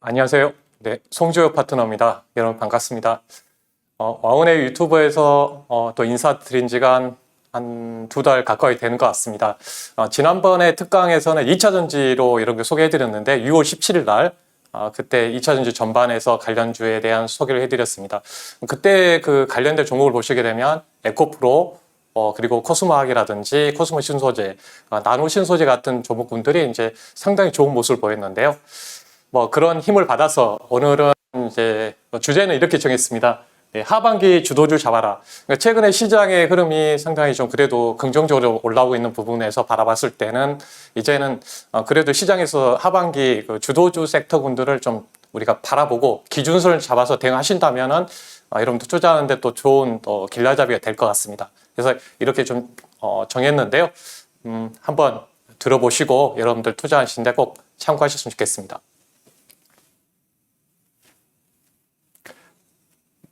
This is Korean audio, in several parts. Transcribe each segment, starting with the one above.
안녕하세요. 네, 송주호 파트너입니다. 여러분 반갑습니다. 와운의 유튜브에서 또 인사드린 지가 한 2달 가까이 되는 것 같습니다. 지난번에 특강에서는 2차 전지로 이런 거 소개해드렸는데 6월 17일 날 그때 2차 전지 전반에서 관련주에 대한 소개를 해드렸습니다. 그때 그 관련된 종목을 보시게 되면 에코프로 그리고 코스모학이라든지 코스모 신소재, 나노 신소재 같은 종목군들이 이제 상당히 좋은 모습을 보였는데요. 그런 힘을 받아서 오늘은 이제 주제는 이렇게 정했습니다. 네, 하반기 주도주 잡아라. 그러니까 최근에 시장의 흐름이 상당히 좀 그래도 긍정적으로 올라오고 있는 부분에서 바라봤을 때는 이제는 그래도 시장에서 하반기 그 주도주 섹터군들을 좀 우리가 바라보고 기준선을 잡아서 대응하신다면은 여러분들 투자하는데 또 좋은 길라잡이가 될 것 같습니다. 그래서 이렇게 좀 정했는데요. 한번 들어보시고 여러분들 투자하시는데 꼭 참고하셨으면 좋겠습니다.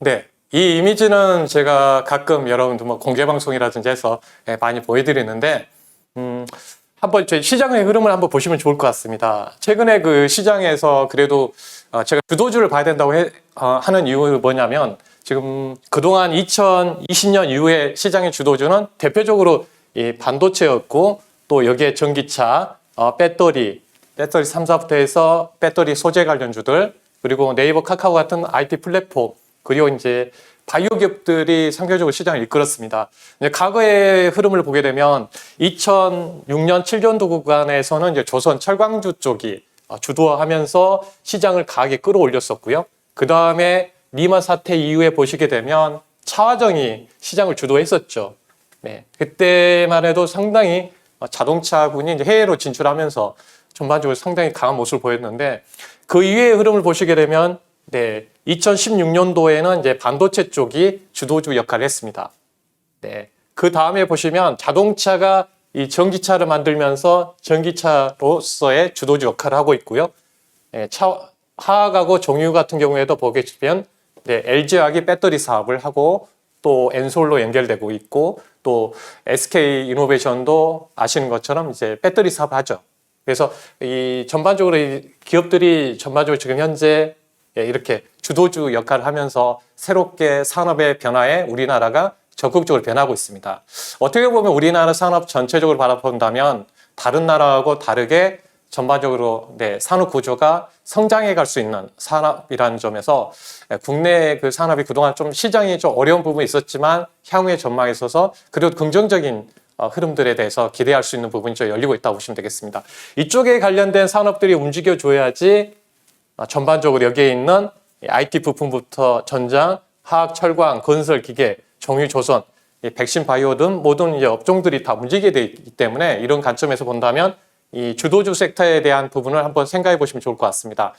네, 이 이미지는 제가 가끔 여러분들 공개 방송이라든지 해서 많이 보여드리는데 한번 저희 시장의 흐름을 한번 보시면 좋을 것 같습니다. 최근에 그 시장에서 그래도 제가 주도주를 봐야 된다고 하는 이유가 뭐냐면 지금 그동안 2020년 이후에 시장의 주도주는 대표적으로 이 반도체였고 또 여기에 전기차, 배터리 3사부터 해서 배터리 소재 관련주들 그리고 네이버 카카오 같은 IT 플랫폼 그리고 이제 바이오 기업들이 상대적으로 시장을 이끌었습니다. 과거의 흐름을 보게 되면 2006년, 7년도 구간에서는 이제 조선 철강주 쪽이 주도하면서 시장을 강하게 끌어올렸었고요. 그 다음에 리만 사태 이후에 보시게 되면 차화정이 시장을 주도했었죠. 네, 그때만 해도 상당히 자동차군이 이제 해외로 진출하면서 전반적으로 상당히 강한 모습을 보였는데 그 이후의 흐름을 보시게 되면 네, 2016년도에는 이제 반도체 쪽이 주도주 역할을 했습니다. 네, 그 다음에 보시면 자동차가 이 전기차를 만들면서 전기차로서의 주도주 역할을 하고 있고요. 네, 화학하고 정유 같은 경우에도 보게 되면 네, LG화학이 배터리 사업을 하고 또 엔솔로 연결되고 있고 또 SK 이노베이션도 아시는 것처럼 이제 배터리 사업을 하죠. 그래서 이 전반적으로 이 기업들이 전반적으로 지금 현재 이렇게 주도주 역할을 하면서 새롭게 산업의 변화에 우리나라가 적극적으로 변하고 있습니다. 어떻게 보면 우리나라 산업 전체적으로 바라본다면 다른 나라하고 다르게 전반적으로 산업 구조가 성장해 갈 수 있는 산업이라는 점에서 국내 그 산업이 그동안 좀 시장이 좀 어려운 부분이 있었지만 향후의 전망에 있어서 그래도 긍정적인 흐름들에 대해서 기대할 수 있는 부분이 좀 열리고 있다고 보시면 되겠습니다. 이쪽에 관련된 산업들이 움직여줘야지 전반적으로 여기에 있는 IT 부품부터 전장, 화학, 철강, 건설, 기계, 정유, 조선, 백신, 바이오 등 모든 이제 업종들이 다 움직이게 되어 있기 때문에 이런 관점에서 본다면 이 주도주 섹터에 대한 부분을 한번 생각해 보시면 좋을 것 같습니다.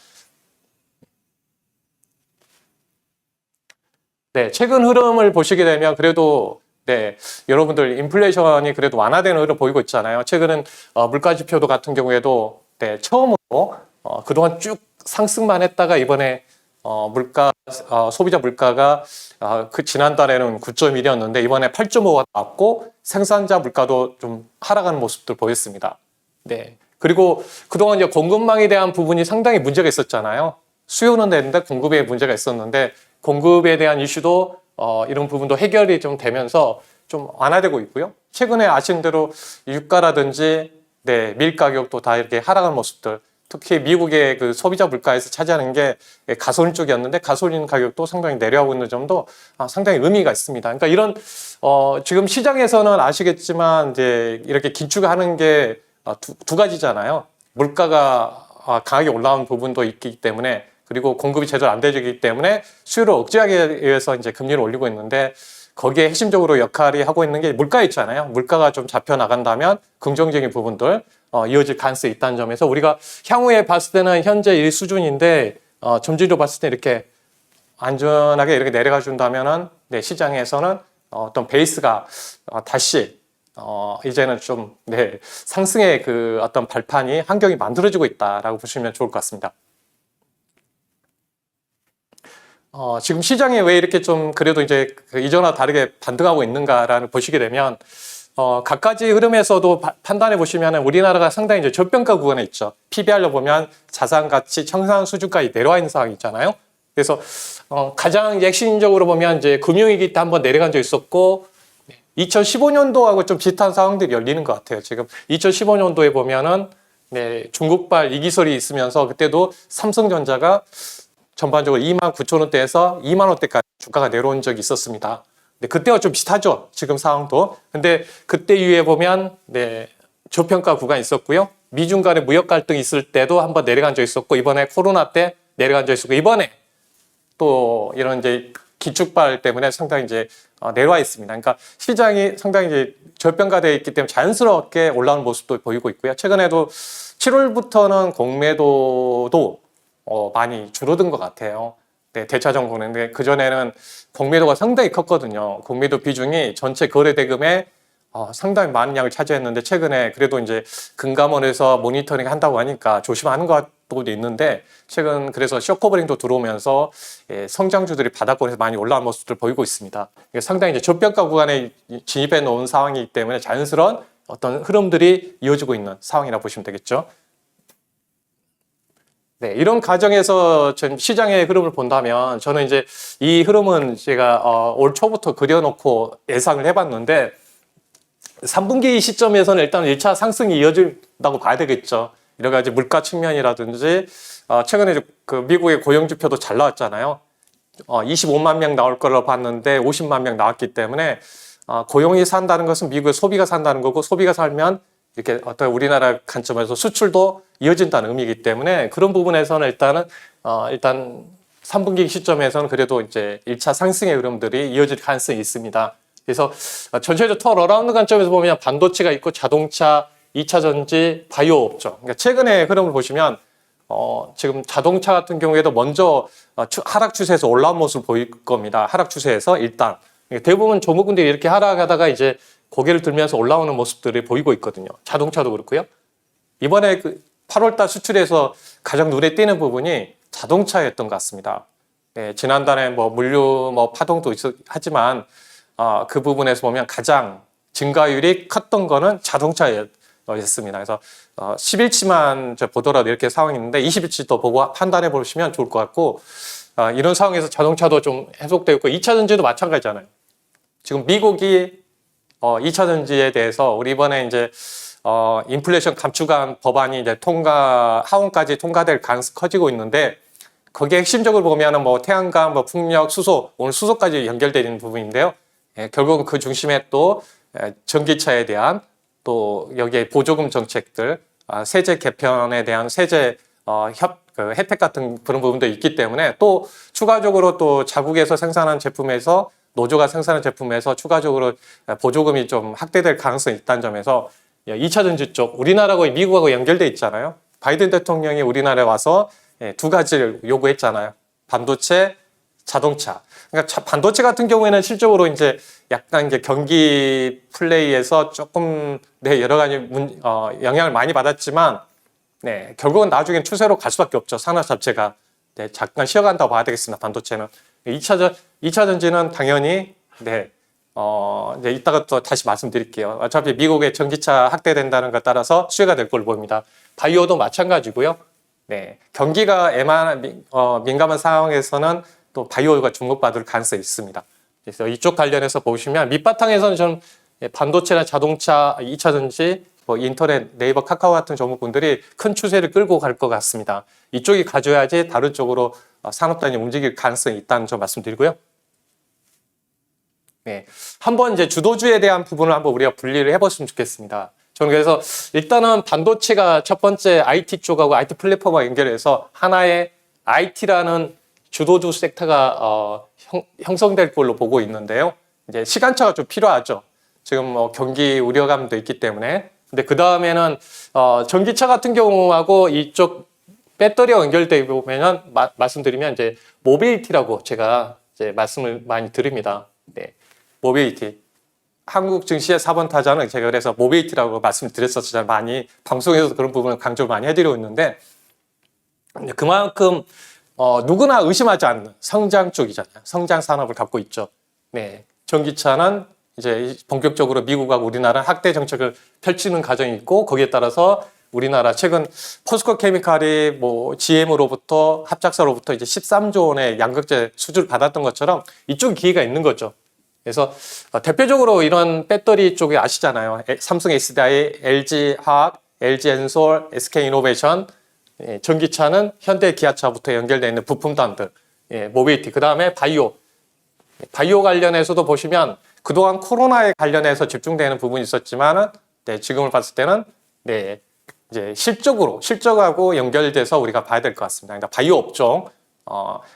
네, 최근 흐름을 보시게 되면 그래도 여러분들 인플레이션이 그래도 완화되는 흐름 보이고 있잖아요. 최근은 물가 지표도 같은 경우에도 처음으로 그동안 쭉 상승만 했다가 이번에 소비자 물가가 그 지난달에는 9.1이었는데 이번에 8.5가 나왔고 생산자 물가도 좀 하락하는 모습들 보였습니다. 네. 그리고 그동안 이제 공급망에 대한 부분이 상당히 문제가 있었잖아요. 수요는 되는데 공급에 문제가 있었는데 공급에 대한 이슈도 이런 부분도 해결이 좀 되면서 좀 완화되고 있고요. 최근에 아시는 대로 유가라든지 밀 가격도 다 이렇게 하락하는 모습들 특히 미국의 그 소비자 물가에서 차지하는 게 가솔린 쪽이었는데 가솔린 가격도 상당히 내려가고 있는 점도 상당히 의미가 있습니다. 그러니까 이런 지금 시장에서는 아시겠지만 이제 이렇게 긴축하는 게 두 가지잖아요. 물가가 강하게 올라온 부분도 있기 때문에 그리고 공급이 제대로 안 되기 때문에 수요를 억제하기 위해서 이제 금리를 올리고 있는데 거기에 핵심적으로 역할이 하고 있는 게 물가 있잖아요. 물가가 좀 잡혀 나간다면 긍정적인 부분들 이어질 가능성이 있다는 점에서 우리가 향후에 봤을 때는 현재 이 수준인데 점진적으로 봤을 때 이렇게 안전하게 이렇게 내려가 준다면은 시장에서는 어떤 베이스가 다시 이제는 좀 상승의 그 어떤 발판이 환경이 만들어지고 있다라고 보시면 좋을 것 같습니다. 지금 시장이 왜 이렇게 좀 그래도 이제 그 이전과 다르게 반등하고 있는가라는 보시게 되면 각가지 흐름에서도 판단해 보시면 우리나라가 상당히 이제 저평가 구간에 있죠. PBR로 보면 자산 가치 청산 수준까지 내려와 있는 상황이 있잖아요. 그래서 가장 핵심적으로 보면 이제 금융위기 때 한번 내려간 적이 있었고 2015년도하고 좀 비슷한 상황들이 열리는 것 같아요. 지금 2015년도에 보면은 네, 중국발 이기설이 있으면서 그때도 삼성전자가 전반적으로 29,000원대에서 2만 원대까지 주가가 내려온 적이 있었습니다. 근데 그때와 좀 비슷하죠. 지금 상황도. 근데 그때 이후에 보면 네, 저평가 구간이 있었고요. 미중 간의 무역 갈등이 있을 때도 한번 내려간 적이 있었고 이번에 코로나 때 내려간 적이 있었고 이번에 또 이런 이제 기축발 때문에 상당히 이제 내려와 있습니다. 그러니까 시장이 상당히 이제 저평가되어 있기 때문에 자연스럽게 올라오는 모습도 보이고 있고요. 최근에도 7월부터는 공매도도 많이 줄어든 것 같아요. 네, 대차정부는. 근데 그전에는 공매도가 상당히 컸거든요. 공매도 비중이 전체 거래 대금의 상당히 많은 양을 차지했는데 최근에 그래도 이제 금감원에서 모니터링 한다고 하니까 조심하는 것도 있는데 최근 그래서 쇼커버링도 들어오면서 성장주들이 바닥권에서 많이 올라온 모습을 보이고 있습니다. 상당히 이제 저평가 구간에 진입해 놓은 상황이기 때문에 자연스러운 어떤 흐름들이 이어지고 있는 상황이라고 보시면 되겠죠. 네, 이런 과정에서 전 시장의 흐름을 본다면 저는 이제 이 흐름은 제가 올 초부터 그려놓고 예상을 해봤는데 3분기 시점에서는 일단 1차 상승이 이어진다고 봐야 되겠죠. 여러 가지 물가 측면이라든지 최근에 그 미국의 고용지표도 잘 나왔잖아요. 25만 명 나올 거라고 봤는데 50만 명 나왔기 때문에 고용이 산다는 것은 미국의 소비가 산다는 거고 소비가 살면 이렇게 어떤 우리나라 관점에서 수출도 이어진다는 의미이기 때문에 그런 부분에서는 일단 3분기 시점에서는 그래도 이제 1차 상승의 흐름들이 이어질 가능성이 있습니다. 그래서 전체적으로 털어라운드 관점에서 보면 반도체가 있고 자동차, 2차 전지, 바이오 업종. 그러니까 최근의 흐름을 보시면 지금 자동차 같은 경우에도 먼저 하락 추세에서 올라온 모습을 보일 겁니다. 하락 추세에서 일단 대부분 종목군들이 이렇게 하락하다가 이제 고개를 들면서 올라오는 모습들이 보이고 있거든요. 자동차도 그렇고요. 이번에 그 8월달 수출에서 가장 눈에 띄는 부분이 자동차였던 것 같습니다. 네, 지난달에 뭐 물류 파동도 하지만 그 부분에서 보면 가장 증가율이 컸던 거는 자동차였습니다. 그래서 10일치만 보더라도 이렇게 상황이 있는데 20일치 또 보고 판단해 보시면 좋을 것 같고 이런 상황에서 자동차도 좀 해석되고 있고 2차 전지도 마찬가지잖아요. 지금 미국이 2차 전지에 대해서 우리 이번에 이제 인플레이션 감축안 법안이 이제 하원까지 통과될 가능성이 커지고 있는데 거기에 핵심적으로 보면은 뭐 태양광, 뭐 풍력, 수소, 오늘 수소까지 연결되는 부분인데요. 결국은 그 중심에 또 전기차에 대한 또 여기에 보조금 정책들, 세제 개편에 대한 세제 혜택 같은 그런 부분도 있기 때문에 또 추가적으로 또 자국에서 생산한 제품에서 노조가 생산한 제품에서 추가적으로 보조금이 좀 확대될 가능성이 있다는 점에서 2차 전지 쪽 우리나라하고 미국하고 연결돼 있잖아요. 바이든 대통령이 우리나라에 와서 두 가지를 요구했잖아요. 반도체, 자동차. 그러니까 반도체 같은 경우에는 실적으로 이제 약간 이제 경기 플레이에서 조금 여러 가지 영향을 많이 받았지만 결국은 나중엔 추세로 갈 수밖에 없죠. 산업 자체가 잠깐 쉬어간다고 봐야 되겠습니다. 반도체는 2차 전지는 당연히 이제 이따가 또 다시 말씀드릴게요. 어차피 미국의 전기차 확대된다는 것 따라서 수혜가 될 걸로 보입니다. 바이오도 마찬가지고요. 경기가 민감한 상황에서는 또 바이오가 주목받을 가능성이 있습니다. 그래서 이쪽 관련해서 보시면 밑바탕에서는 좀 반도체나 자동차, 2차 전지, 뭐 인터넷, 네이버, 카카오 같은 종목군들이 큰 추세를 끌고 갈 것 같습니다. 이쪽이 가져야지 다른 쪽으로 산업단이 움직일 가능성이 있다는 점 말씀드리고요. 한번 이제 주도주에 대한 부분을 한번 우리가 분리를 해봤으면 좋겠습니다. 저는 그래서 일단은 반도체가 첫 번째 IT 쪽하고 IT 플랫폼과 연결해서 하나의 IT라는 주도주 섹터가 형성될 걸로 보고 있는데요. 이제 시간차가 좀 필요하죠. 지금 뭐 경기 우려감도 있기 때문에. 근데 그 다음에는 전기차 같은 경우하고 이쪽 배터리와 연결되어 보면 말씀드리면 이제 모빌리티라고 제가 이제 말씀을 많이 드립니다. 모빌리티. 한국 증시의 4번 타자는 제가 그래서 모빌리티라고 말씀드렸었잖아요. 많이 방송에서 그런 부분을 강조를 많이 해드리고 있는데 그만큼 누구나 의심하지 않는 성장 쪽이잖아요. 성장 산업을 갖고 있죠. 전기차는 이제 본격적으로 미국하고 우리나라 확대 정책을 펼치는 과정이 있고 거기에 따라서 우리나라 최근 포스코 케미칼이 뭐 GM으로부터 합작사로부터 이제 13조 원의 양극재 수주를 받았던 것처럼 이쪽 기회가 있는 거죠. 그래서 대표적으로 이런 배터리 쪽에 아시잖아요. 삼성 SDI, LG 화학, LG 엔솔, SK 이노베이션, 전기차는 현대 기아차부터 연결되어 있는 부품단들, 모빌리티, 그 다음에 바이오 관련해서도 보시면 그동안 코로나에 관련해서 집중되는 부분이 있었지만은 지금을 봤을 때는 이제 실적하고 연결돼서 우리가 봐야 될 것 같습니다. 그러니까 바이오 업종,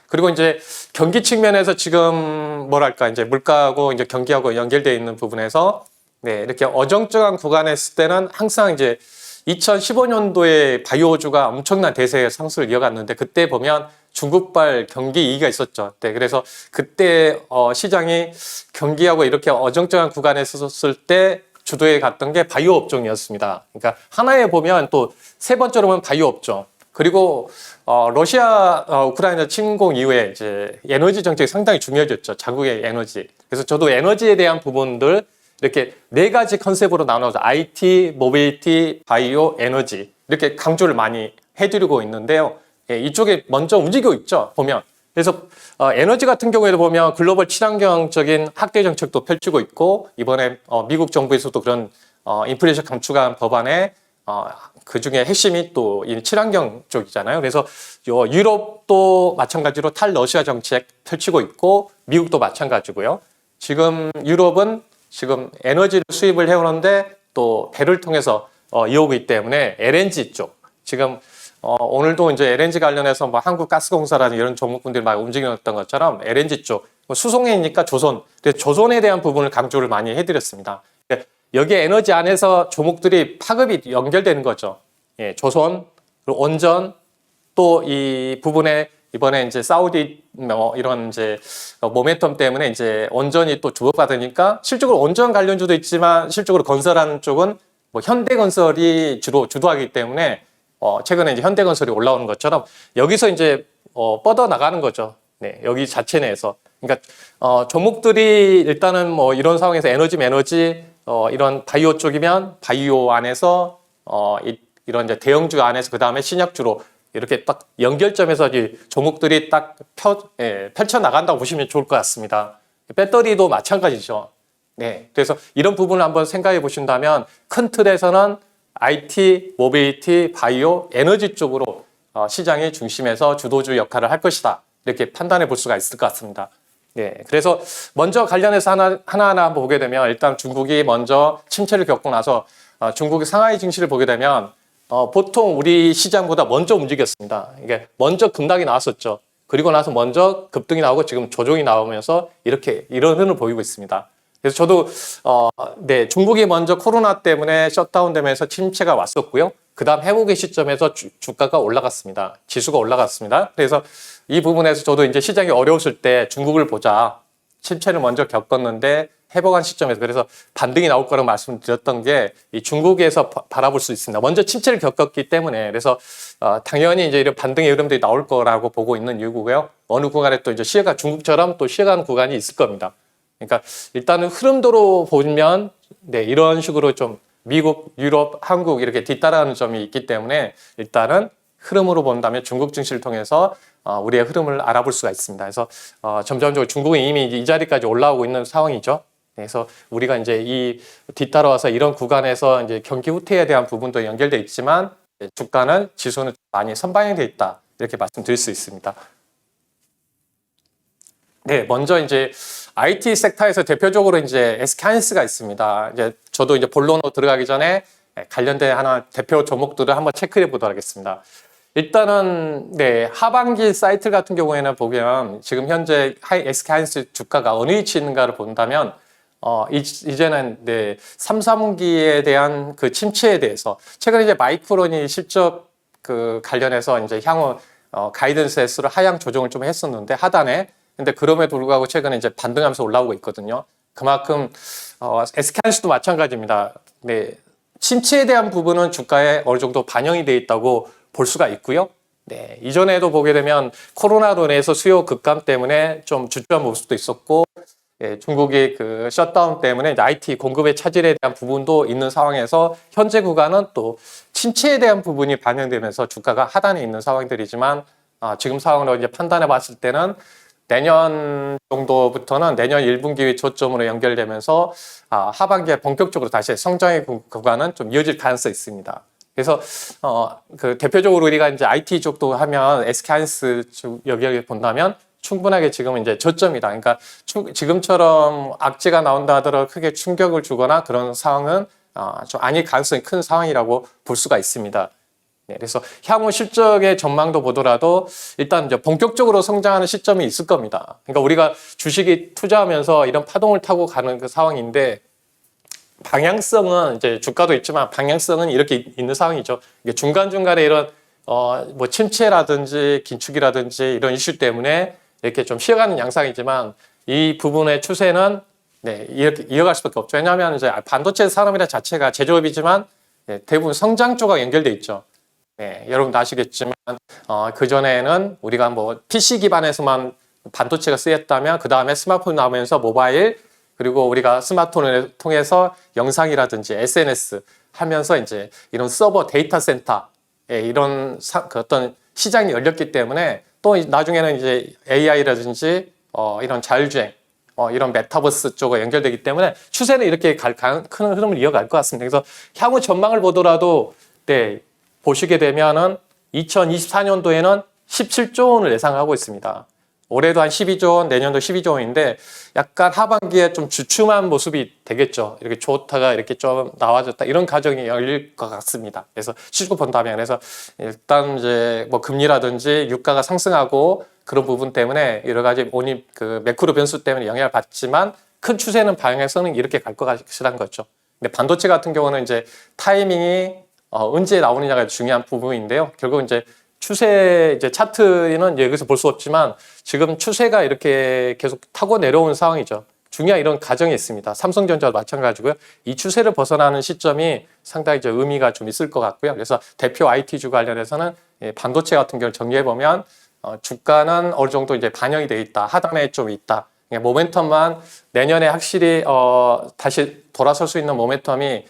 그리고 이제 경기 측면에서 지금 뭐랄까 이제 물가하고 이제 경기하고 연결되어 있는 부분에서 이렇게 어정쩡한 구간에 있을 때는 항상 이제 2015년도에 바이오주가 엄청난 대세의 상승을 이어갔는데 그때 보면 중국발 경기 위기가 있었죠. 그래서 그때 시장이 경기하고 이렇게 어정쩡한 구간에 있었을 때 주도해 갔던 게 바이오 업종이었습니다. 그러니까 하나에 보면 또 세 번째로 보면 바이오 업종. 그리고 러시아 우크라이나 침공 이후에 이제 에너지 정책이 상당히 중요해졌죠. 자국의 에너지. 그래서 저도 에너지에 대한 부분들 이렇게 네 가지 컨셉으로 나눠서 IT, 모빌리티, 바이오, 에너지 이렇게 강조를 많이 해드리고 있는데요. 이쪽에 먼저 움직이고 있죠. 보면. 그래서 에너지 같은 경우에도 보면 글로벌 친환경적인 확대 정책도 펼치고 있고 이번에 미국 정부에서도 그런 인플레이션 감축안 법안에 그 중에 핵심이 또 이 친환경 쪽이잖아요. 그래서 유럽도 마찬가지로 탈러시아 정책 펼치고 있고 미국도 마찬가지고요. 지금 유럽은 지금 에너지를 수입을 해오는데 또 배를 통해서 이오고 있기 때문에 LNG 쪽 지금 오늘도 이제 LNG 관련해서 뭐 한국가스공사라는 이런 종목분들이 막 움직였던 것처럼 LNG 쪽 수송해니까 조선, 그래서 조선에 대한 부분을 강조를 많이 해드렸습니다. 여기 에너지 안에서 종목들이 파급이 연결되는 거죠. 조선, 그리고 원전, 또 이 부분에 이번에 이제 사우디 이런 이제 모멘텀 때문에 이제 원전이 또 주목받으니까 실적으로 원전 관련주도 있지만 실적으로 건설하는 쪽은 뭐 현대건설이 주로 주도하기 때문에 최근에 이제 현대건설이 올라오는 것처럼 여기서 이제 뻗어 나가는 거죠. 여기 자체 내에서. 그러니까 종목들이 일단은 뭐 이런 상황에서 에너지 이런 바이오 쪽이면 바이오 안에서 이런 이제 대형주 안에서 그 다음에 신약주로 이렇게 딱 연결점에서 이 종목들이 딱 펼쳐 나간다고 보시면 좋을 것 같습니다. 배터리도 마찬가지죠. 그래서 이런 부분을 한번 생각해 보신다면 큰 틀에서는 IT, 모빌리티, 바이오, 에너지 쪽으로 시장의 중심에서 주도주 역할을 할 것이다. 이렇게 판단해 볼 수가 있을 것 같습니다. 그래서 먼저 관련해서 하나하나 한번 보게 되면 일단 중국이 먼저 침체를 겪고 나서 중국의 상하이 증시를 보게 되면 보통 우리 시장보다 먼저 움직였습니다. 이게 먼저 급락이 나왔었죠. 그리고 나서 먼저 급등이 나오고 지금 조정이 나오면서 이런 흐름을 보이고 있습니다. 그래서 저도 중국이 먼저 코로나 때문에 셧다운되면서 침체가 왔었고요. 그 다음 회복의 시점에서 주가가 올라갔습니다. 지수가 올라갔습니다. 그래서 이 부분에서 저도 이제 시장이 어려웠을 때 중국을 보자. 침체를 먼저 겪었는데 회복한 시점에서 그래서 반등이 나올 거라고 말씀드렸던 게 이 중국에서 바라볼 수 있습니다. 먼저 침체를 겪었기 때문에 그래서 당연히 이제 이런 반등의 흐름들이 나올 거라고 보고 있는 이유고요. 어느 구간에 또 이제 중국처럼 또 쉬어가는 구간이 있을 겁니다. 그러니까 일단은 흐름도로 보면 이런 식으로 좀 미국, 유럽, 한국 이렇게 뒤따라하는 점이 있기 때문에 일단은 흐름으로 본다면 중국 증시를 통해서 우리의 흐름을 알아볼 수가 있습니다. 그래서 점점적으로 중국은 이미 이 자리까지 올라오고 있는 상황이죠. 그래서 우리가 이제 이 뒤따라와서 이런 구간에서 이제 경기 후퇴에 대한 부분도 연결돼 있지만 주가는 지수는 많이 선방향돼 있다 이렇게 말씀드릴 수 있습니다. 먼저 이제 IT 섹터에서 대표적으로 이제 SK하이닉스가 있습니다. 이제 저도 이제 본론으로 들어가기 전에 관련된 하나 대표 종목들을 한번 체크해 보도록 하겠습니다. 일단은 하반기 사이트 같은 경우에는 보면 지금 현재 SK하이닉스 주가가 어느 위치에 있는가를 본다면 이제는 3, 4분기에 대한 그 침체에 대해서 최근에 이제 마이크론이 실적 그 관련해서 이제 향후 가이던스 S로 하향 조정을 좀 했었는데 하단에 근데 그럼에도 불구하고 최근에 이제 반등하면서 올라오고 있거든요. 그만큼 SK하이닉스도 마찬가지입니다. 침체에 대한 부분은 주가에 어느 정도 반영이 돼 있다고 볼 수가 있고요. 이전에도 보게 되면 코로나로 인해서 수요 급감 때문에 좀 주저한 모습도 있었고 예, 중국이 그 셧다운 때문에 이제 IT 공급의 차질에 대한 부분도 있는 상황에서 현재 구간은 또 침체에 대한 부분이 반영되면서 주가가 하단에 있는 상황들이지만 지금 상황으로 이제 판단해 봤을 때는 내년 정도부터는 내년 1분기 초점으로 연결되면서 하반기에 본격적으로 다시 성장의 구간은 좀 이어질 가능성이 있습니다. 그래서 그 대표적으로 우리가 이제 IT 쪽도 하면 SK하이닉스 쪽 여기를 본다면 충분하게 지금은 이제 저점이다. 그러니까 지금처럼 악재가 나온다 하더라도 크게 충격을 주거나 그런 상황은 좀 아닐 가능성이 큰 상황이라고 볼 수가 있습니다. 네, 그래서 향후 실적의 전망도 보더라도 일단 이제 본격적으로 성장하는 시점이 있을 겁니다. 그러니까 우리가 주식이 투자하면서 이런 파동을 타고 가는 그 상황인데 방향성은 이제 주가도 있지만 방향성은 이렇게 있는 상황이죠. 이게 중간중간에 이런 뭐 침체라든지 긴축이라든지 이런 이슈 때문에 이렇게 좀 쉬어가는 양상이지만 이 부분의 추세는 네, 이렇게 이어갈 수밖에 없죠. 왜냐하면 이제 반도체 산업이라 자체가 제조업이지만 네, 대부분 성장 쪽과 연결돼 있죠. 네, 여러분도 아시겠지만 그전에는 우리가 뭐 PC 기반에서만 반도체가 쓰였다면 그 다음에 스마트폰 나오면서 모바일 그리고 우리가 스마트폰을 통해서 영상이라든지 SNS 하면서 이제 이런 서버 데이터 센터 이런 그 어떤 시장이 열렸기 때문에 또 나중에는 이제 AI라든지 이런 자율주행 이런 메타버스 쪽과 연결되기 때문에 추세는 이렇게 큰 흐름을 이어갈 것 같습니다. 그래서 향후 전망을 보더라도 네, 보시게 되면은 2024년도에는 17조 원을 예상하고 있습니다. 올해도 한 12조 원, 내년도 12조 원인데 약간 하반기에 좀 주춤한 모습이 되겠죠. 이렇게 좋다가 이렇게 좀 나와졌다 이런 과정이 열릴 것 같습니다. 그래서 실고 본다면 그래서 일단 이제 뭐 금리라든지 유가가 상승하고 그런 부분 때문에 여러 가지 그 매크로 변수 때문에 영향을 받지만 큰 추세는 방향성은 이렇게 갈 것이라는 거죠. 근데 반도체 같은 경우는 이제 타이밍이 언제 나오느냐가 중요한 부분인데요. 결국 이제 추세 이제 차트는 여기서 볼 수 없지만 지금 추세가 이렇게 계속 타고 내려오는 상황이죠. 중요한 이런 과정이 있습니다. 삼성전자도 마찬가지고요. 이 추세를 벗어나는 시점이 상당히 이제 의미가 좀 있을 것 같고요. 그래서 대표 IT주 관련해서는 반도체 같은 경우를 정리해 보면 주가는 어느 정도 이제 반영이 돼 있다. 하단에 좀 있다. 모멘텀만 내년에 확실히 다시 돌아설 수 있는 모멘텀이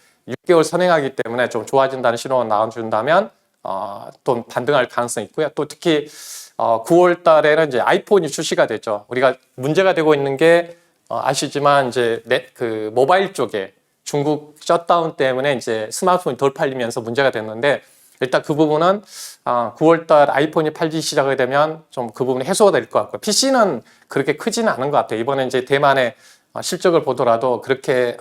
6개월 선행하기 때문에 좀 좋아진다는 신호가 나와준다면 또 반등할 가능성이 있고요. 또 특히 9월 달에는 이제 아이폰이 출시가 되죠. 우리가 문제가 되고 있는 게 아시지만 이제 그 모바일 쪽에 중국 셧다운 때문에 이제 스마트폰이 덜 팔리면서 문제가 됐는데 일단 그 부분은 9월 달 아이폰이 팔기 시작하게 되면 좀 그 부분이 해소가 될 것 같고요. PC는 그렇게 크지는 않은 것 같아요. 이번에 이제 대만의 실적을 보더라도 그렇게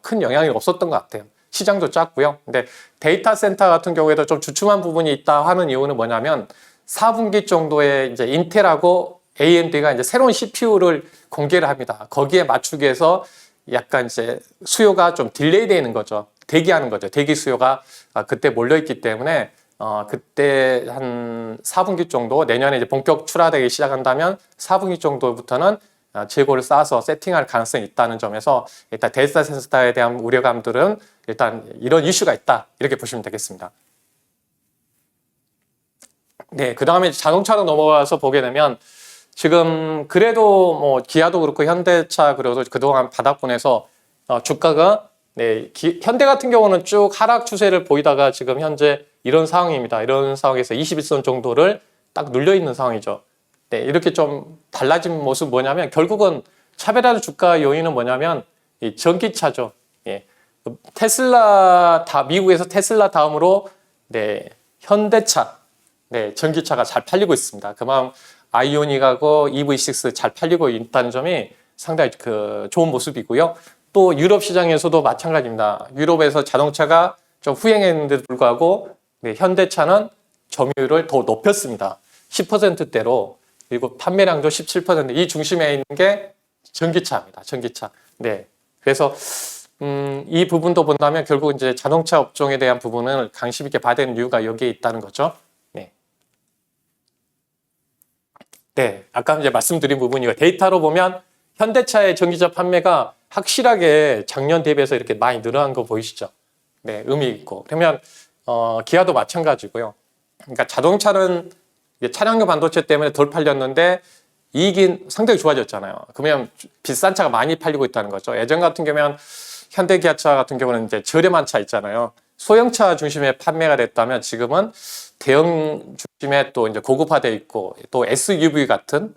큰 영향이 없었던 것 같아요. 시장도 작고요. 근데 데이터 센터 같은 경우에도 좀 주춤한 부분이 있다 하는 이유는 뭐냐면 4분기 정도에 이제 인텔하고 AMD가 이제 새로운 CPU를 공개를 합니다. 거기에 맞추기 위해서 약간 이제 수요가 좀 딜레이 되는 거죠. 대기하는 거죠. 대기 수요가 그때 몰려있기 때문에 그때 한 4분기 정도 내년에 이제 본격 출하되기 시작한다면 4분기 정도부터는 재고를 쌓아서 세팅할 가능성이 있다는 점에서 일단 데이터 센터에 대한 우려감들은 일단 이런 이슈가 있다 이렇게 보시면 되겠습니다. 네, 그 다음에 자동차로 넘어가서 보게 되면 지금 그래도 뭐 기아도 그렇고 현대차 그래도 그동안 바닥권에서 주가가 현대 같은 경우는 쭉 하락 추세를 보이다가 지금 현재 이런 상황입니다. 이런 상황에서 21선 정도를 딱 눌려 있는 상황이죠. 네, 이렇게 좀 달라진 모습 뭐냐면 결국은 차별화된 주가 요인은 뭐냐면 이 전기차죠. 예. 테슬라 미국에서 테슬라 다음으로 현대차, 전기차가 잘 팔리고 있습니다. 그만큼 아이오닉하고 EV6 잘 팔리고 있다는 점이 상당히 좋은 모습이고요. 또 유럽 시장에서도 마찬가지입니다. 유럽에서 자동차가 좀 후행했는데도 불구하고 현대차는 점유율을 더 높였습니다. 10%대로. 그리고 판매량도 17%. 이 중심에 있는 게 전기차입니다. 전기차. 네. 그래서 이 부분도 본다면 결국 이제 자동차 업종에 대한 부분을 관심 있게 봐야 되는 이유가 여기에 있다는 거죠. 네. 네. 아까 이제 말씀드린 부분이고 데이터로 보면 현대차의 전기차 판매가 확실하게 작년 대비해서 이렇게 많이 늘어난 거 보이시죠? 네. 의미 있고. 그러면 기아도 마찬가지고요. 그러니까 자동차는 차량용 반도체 때문에 덜 팔렸는데 이익이 상당히 좋아졌잖아요. 그러면 비싼 차가 많이 팔리고 있다는 거죠. 예전 같은 경우면 현대기아차 같은 경우는 이제 저렴한 차 있잖아요. 소형차 중심의 판매가 됐다면 지금은 대형 중심의 또 이제 고급화되어 있고 또 SUV 같은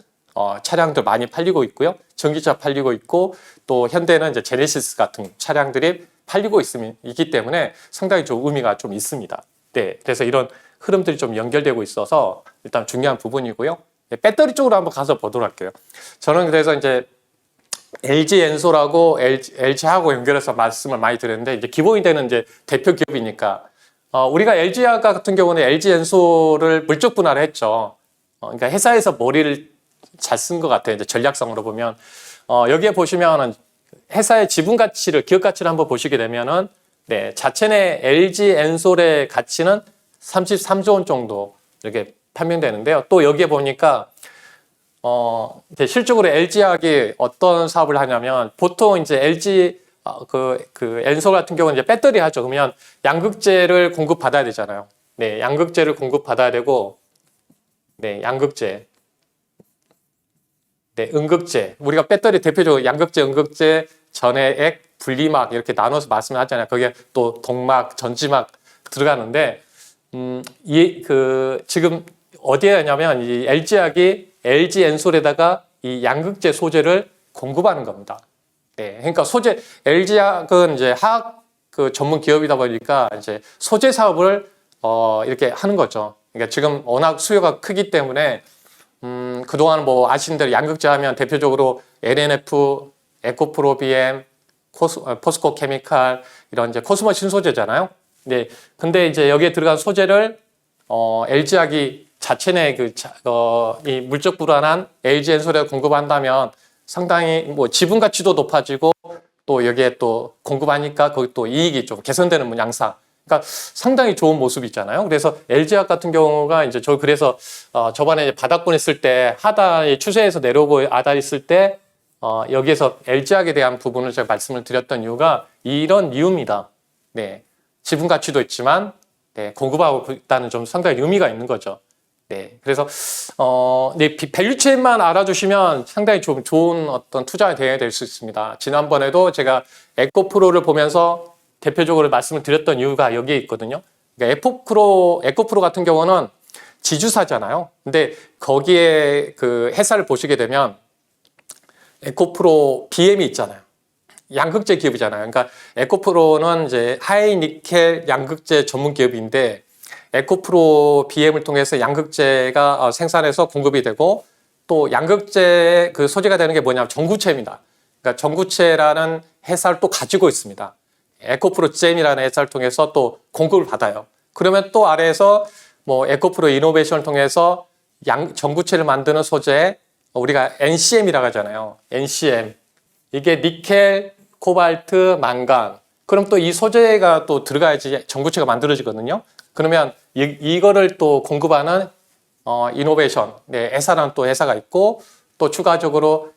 차량들 많이 팔리고 있고요. 전기차 팔리고 있고 또 현대는 이제 제네시스 같은 차량들이 팔리고 있기 때문에 상당히 좀 의미가 좀 있습니다. 네, 그래서 이런 흐름들이 좀 연결되고 있어서 일단 중요한 부분이고요. 네, 배터리 쪽으로 한번 가서 보도록 할게요. 저는 그래서 이제 LG 엔솔하고 LG하고 연결해서 말씀을 많이 드렸는데 이제 기본이 되는 이제 대표 기업이니까 우리가 LG 같은 경우는 LG 엔솔을 물적 분할을 했죠. 그러니까 회사에서 머리를 잘 쓴 것 같아요. 이제 전략성으로 보면 여기에 보시면은 회사의 지분 가치를 기업 가치를 한번 보시게 되면은 네, 자체 내 LG 엔솔의 가치는 33조 원 정도 이렇게 판명되는데요. 또 여기에 보니까 이제 실적으로 LG화학이 어떤 사업을 하냐면 보통 이제 LG 그 엔솔 같은 경우는 이제 배터리 하죠. 그러면 양극재를 공급받아야 되잖아요. 네, 양극재를 공급받아야 되고 네, 양극재. 네, 음극재. 우리가 배터리 대표적으로 양극재, 음극재, 전해액, 분리막 이렇게 나눠서 말씀을 하잖아요. 거기에 또 동막, 전지막 들어가는데 지금 어디에 하냐면 이 LG화학이 LG 엔솔에다가 이 양극재 소재를 공급하는 겁니다. 네, 그러니까 LG화학은 이제 화학 그 전문 기업이다 보니까 이제 소재 사업을 이렇게 하는 거죠. 그러니까 지금 워낙 수요가 크기 때문에 그동안 뭐 아시는 대로 양극재 하면 대표적으로 LNF, 에코프로 BM, 포스코 케미칼 이런 이제 코스모 신소재잖아요. 네, 근데 이제 여기에 들어간 소재를 LG화학이 자체 내 이 물적 불안한 LG 엔솔에 공급한다면 상당히 뭐 지분 가치도 높아지고 또 여기에 또 공급하니까 거기 또 이익이 좀 개선되는 양상. 그러니까 상당히 좋은 모습이 있잖아요. 그래서 LG화학 같은 경우가 이제 그래서 저번에 바닥권 했을 때 하단이 추세에서 내려오고 하단 있을 때 여기에서 LG화학에 대한 부분을 제가 말씀을 드렸던 이유가 이런 이유입니다. 네, 지분 가치도 있지만 네, 공급하고 있다는 좀 상당히 의미가 있는 거죠. 네, 그래서 네, 밸류체인만 알아주시면 상당히 좀 좋은 어떤 투자가 될 수 있습니다. 지난번에도 제가 에코프로를 보면서 대표적으로 말씀을 드렸던 이유가 여기에 있거든요. 그러니까 에코프로 같은 경우는 지주사잖아요. 근데 거기에 그 회사를 보시게 되면 에코프로 BM이 있잖아요. 양극재 기업이잖아요. 그러니까 에코프로는 이제 하이니켈 양극재 전문 기업인데 에코프로 BM을 통해서 양극재가 생산해서 공급이 되고 또 양극재 그 소재가 되는 게 뭐냐면 전구체입니다. 그러니까 전구체라는 회사를 또 가지고 있습니다. 에코프로 잼이라는 회사를 통해서 또 공급을 받아요. 그러면 또 아래에서 뭐 에코프로 이노베이션을 통해서 전구체를 만드는 소재 우리가 NCM이라고 하잖아요. NCM. 이게 니켈, 코발트, 망간. 그럼 또 이 소재가 또 들어가야지 전구체가 만들어지거든요. 그러면 이거를 또 공급하는 이노베이션. 네, 회사라는 또 회사가 있고 또 추가적으로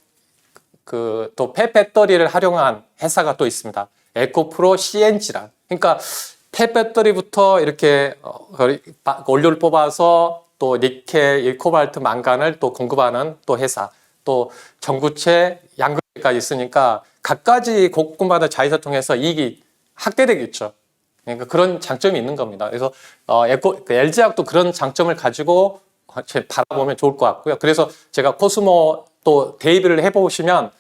그 또 폐배터리를 활용한 회사가 또 있습니다. 에코프로 CNG란. 그러니까 폐배터리부터 이렇게 원료를 뽑아서 또 니켈, 코발트, 망간을 또 공급하는 또 회사. 또 전구체, 양극재까지 있으니까 각가지 곡군마다 자회사 통해서 이익이 확대되겠죠. 그러니까 그런 장점이 있는 겁니다. 그래서 LG화학도 그런 장점을 가지고 바라보면 좋을 것 같고요. 그래서 제가 코스모 또 대비를 해보시면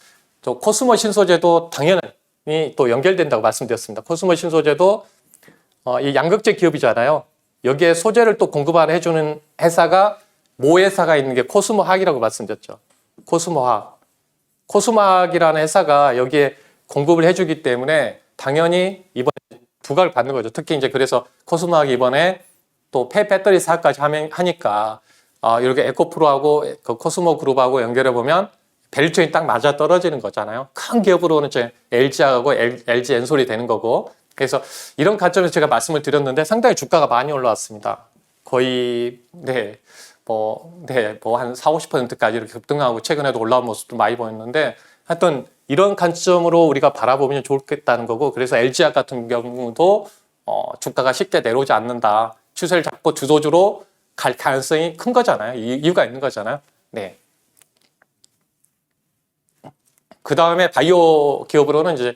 또 코스모 신소재도 당연히 또 연결된다고 말씀드렸습니다. 코스모 신소재도 이 양극재 기업이잖아요. 여기에 소재를 또 공급을 해주는 회사가 모 회사가 있는 게 코스모화학이라고 말씀드렸죠. 코스모화학이라는 회사가 여기에 공급을 해주기 때문에 당연히 이번에 부각을 받는 거죠. 특히 이제 그래서 코스모화학이 이번에 또 폐배터리 사업까지 하니까 이렇게 에코프로하고 그 코스모 그룹하고 연결해 보면 밸류체인이 딱 맞아 떨어지는 거잖아요. 큰 기업으로는 이제 LG하고 LG 엔솔이 되는 거고. 그래서 이런 관점에서 제가 말씀을 드렸는데 상당히 주가가 많이 올라왔습니다. 거의 한 4, 50%까지 이렇게 급등하고 최근에도 올라온 모습도 많이 보였는데 하여튼 이런 관점으로 우리가 바라보면 좋겠다는 거고 그래서 LG화학 같은 경우도 주가가 쉽게 내려오지 않는다. 추세를 잡고 주도주로 갈 가능성이 큰 거잖아요. 이유가 있는 거잖아요. 네. 그 다음에 바이오 기업으로는 이제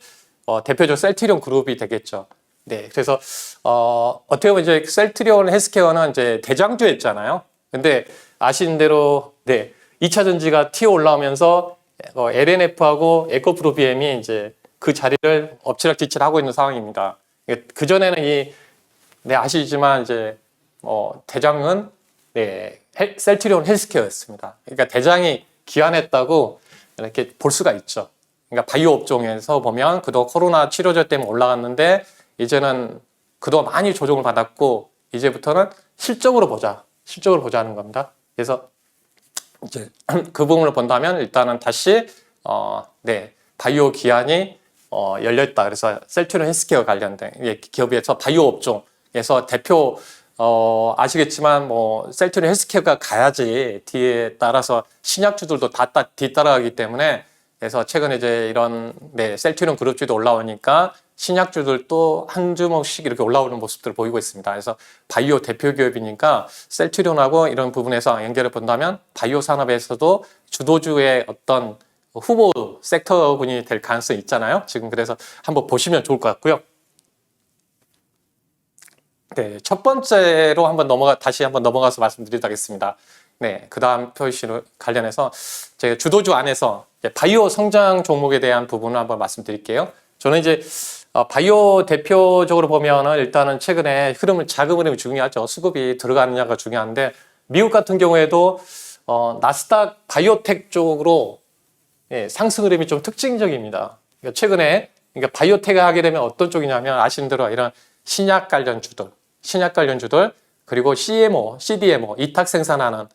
대표적 셀트리온 그룹이 되겠죠. 네, 그래서 어떻게 보면 이제 셀트리온 헬스케어는 이제 대장주였잖아요. 근데 아시는 대로 네, 2차 전지가 튀어 올라오면서 LNF하고 에코프로비엠이 이제 그 자리를 엎치락뒤치락 하고 있는 상황입니다. 그 전에는 네, 아시지만 이제 대장은 네, 셀트리온 헬스케어였습니다. 그러니까 대장이 기한했다고 이렇게 볼 수가 있죠. 그러니까 바이오 업종에서 보면 그동안 코로나 치료제 때문에 올라갔는데 이제는 그동안 많이 조정을 받았고 이제부터는 실적으로 보자는 겁니다. 그래서 이제 그 부분을 본다면 일단은 다시 네, 바이오 기한이 열렸다. 그래서 셀트리온 헬스케어 관련된 기업에서 바이오 업종에서 대표 아시겠지만 뭐 셀트리온 헬스케어가 가야지 뒤에 따라서 신약주들도 다 뒤따라가기 때문에 그래서 최근에 이제 이런 네, 셀트리온 그룹주도 올라오니까 신약주들도 한 주먹씩 이렇게 올라오는 모습들을 보이고 있습니다. 그래서 바이오 대표 기업이니까 셀트리온하고 이런 부분에서 연결을 본다면 바이오 산업에서도 주도주의 어떤 후보 섹터군이 될 가능성이 있잖아요. 지금 그래서 한번 보시면 좋을 것 같고요. 네, 첫 번째로 다시 한번 넘어가서 말씀드리도록 하겠습니다. 네, 그 다음 표시로 관련해서 제가 주도주 안에서 바이오 성장 종목에 대한 부분을 한번 말씀드릴게요. 저는 이제 바이오 대표적으로 보면은 일단은 최근에 자금 흐름이 중요하죠. 수급이 들어가느냐가 중요한데 미국 같은 경우에도 나스닥 바이오텍 쪽으로 상승 흐름이 좀 특징적입니다. 그러니까 최근에 그러니까 바이오텍을 하게 되면 어떤 쪽이냐면 아시는 대로 이런 신약 관련주들 그리고 CDMO 이탁 생산하는